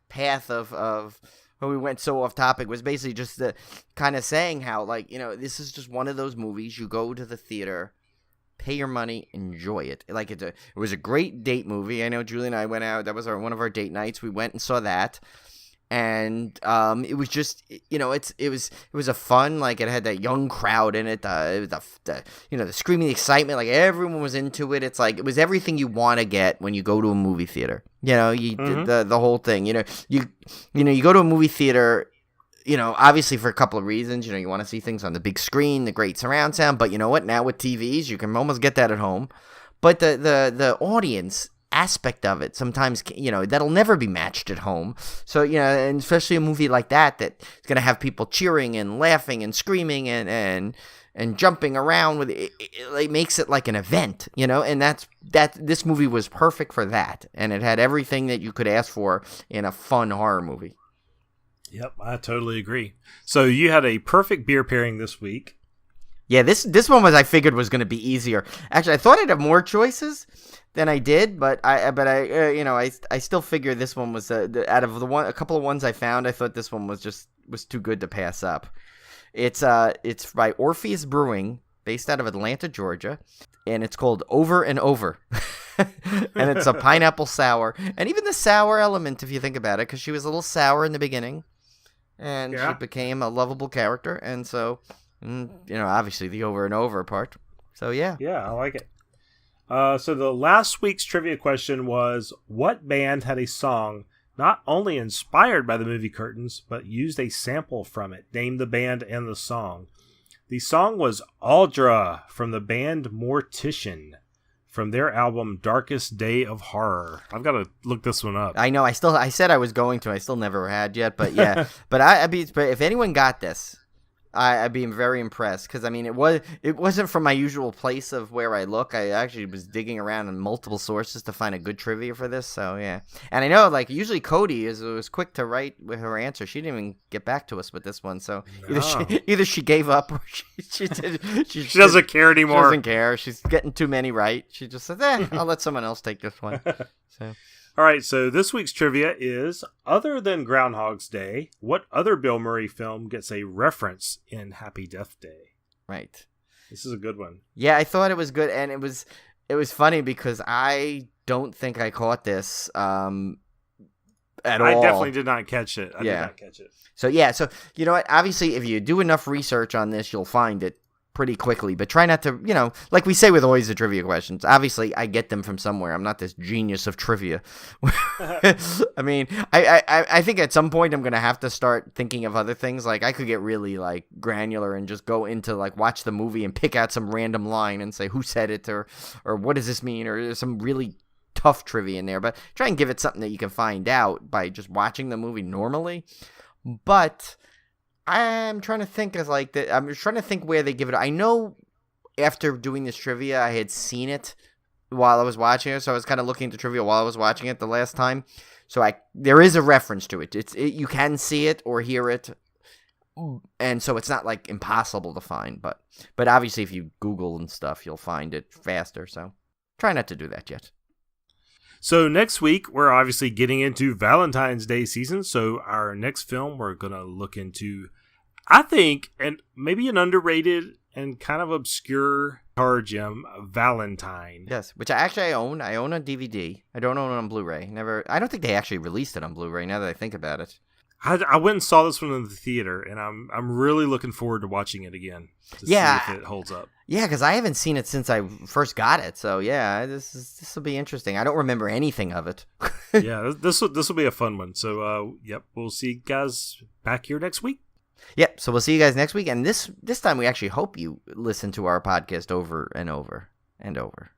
path of when we went so off topic was basically just the kind of saying how, like, this is just one of those movies you go to the theater, pay your money, enjoy it. Like, it was a great date movie. I know Julie and I went out. That was one of our date nights. We went and saw that. And it was just, it was a fun, like, it had that young crowd in it. It was the screaming excitement, like everyone was into it. It's like it was everything you want to get when you go to a movie theater. The whole thing. You go to a movie theater. Obviously for a couple of reasons. You want to see things on the big screen, the great surround sound. But you know what? Now with TVs, you can almost get that at home. But the audience aspect of it sometimes, that'll never be matched at home. So, and especially a movie like that's going to have people cheering and laughing and screaming and jumping around with it. It makes it like an event, and this movie was perfect for that. And it had everything that you could ask for in a fun horror movie. Yep, I totally agree. So you had a perfect beer pairing this week. Yeah, this one I figured was going to be easier. Actually, I thought I'd have more choices than I did, but I still figure this one was out of a couple of ones I found. I thought this one was too good to pass up. It's by Orpheus Brewing, based out of Atlanta, Georgia, and it's called Over and Over, and it's a pineapple sour, and even the sour element, if you think about it, because she was a little sour in the beginning, and she became a lovable character, and so. Obviously the over and over part. So, yeah. Yeah, I like it. So the last week's trivia question was, what band had a song not only inspired by the movie Curtains, but used a sample from it? Name the band and the song. The song was Audra from the band Mortician, from their album Darkest Day of Horror. I've got to look this one up. I know. I said I was going to. I still never had yet. But, yeah. but if anyone got this, I'd be very impressed, because it wasn't from my usual place of where I look. I actually was digging around in multiple sources to find a good trivia for this. So yeah, and I know usually Cody was quick to write with her answer. She didn't even get back to us with this one. So either she gave up or she doesn't care anymore. She doesn't care. She's getting too many right. She just says, I'll let someone else take this one. So. All right, so this week's trivia is, other than Groundhog's Day, what other Bill Murray film gets a reference in Happy Death Day? Right. This is a good one. Yeah, I thought it was good, and it was funny because I don't think I caught this at all. I definitely did not catch it. I did not catch it. So, yeah, you know what? Obviously, if you do enough research on this, you'll find it. pretty quickly, but try not to, like we say with always the trivia questions. Obviously, I get them from somewhere. I'm not this genius of trivia. I mean, I think at some point I'm going to have to start thinking of other things. Like, I could get really, like, granular and just go into, like, watch the movie and pick out some random line and say who said it or what does this mean, or some really tough trivia in there. But try and give it something that you can find out by just watching the movie normally. But I'm trying to think I'm trying to think where they give it. I know after doing this trivia, I had seen it while I was watching it, so I was kind of looking at the trivia while I was watching it the last time. So there is a reference to it. You can see it or hear it, and so it's not like impossible to find. But obviously, if you Google and stuff, you'll find it faster. So try not to do that yet. So next week, we're obviously getting into Valentine's Day season. So our next film, we're going to look into, I think, and maybe an underrated and kind of obscure horror gem, Valentine. Yes, which I own. I own a DVD. I don't own it on Blu-ray. I don't think they actually released it on Blu-ray now that I think about it. I went and saw this one in the theater, and I'm really looking forward to watching it again to see if it holds up. Yeah, because I haven't seen it since I first got it, so yeah, this will be interesting. I don't remember anything of it. Yeah, this will be a fun one. So, we'll see you guys back here next week. Yep, so we'll see you guys next week, and this time we actually hope you listen to our podcast over and over and over.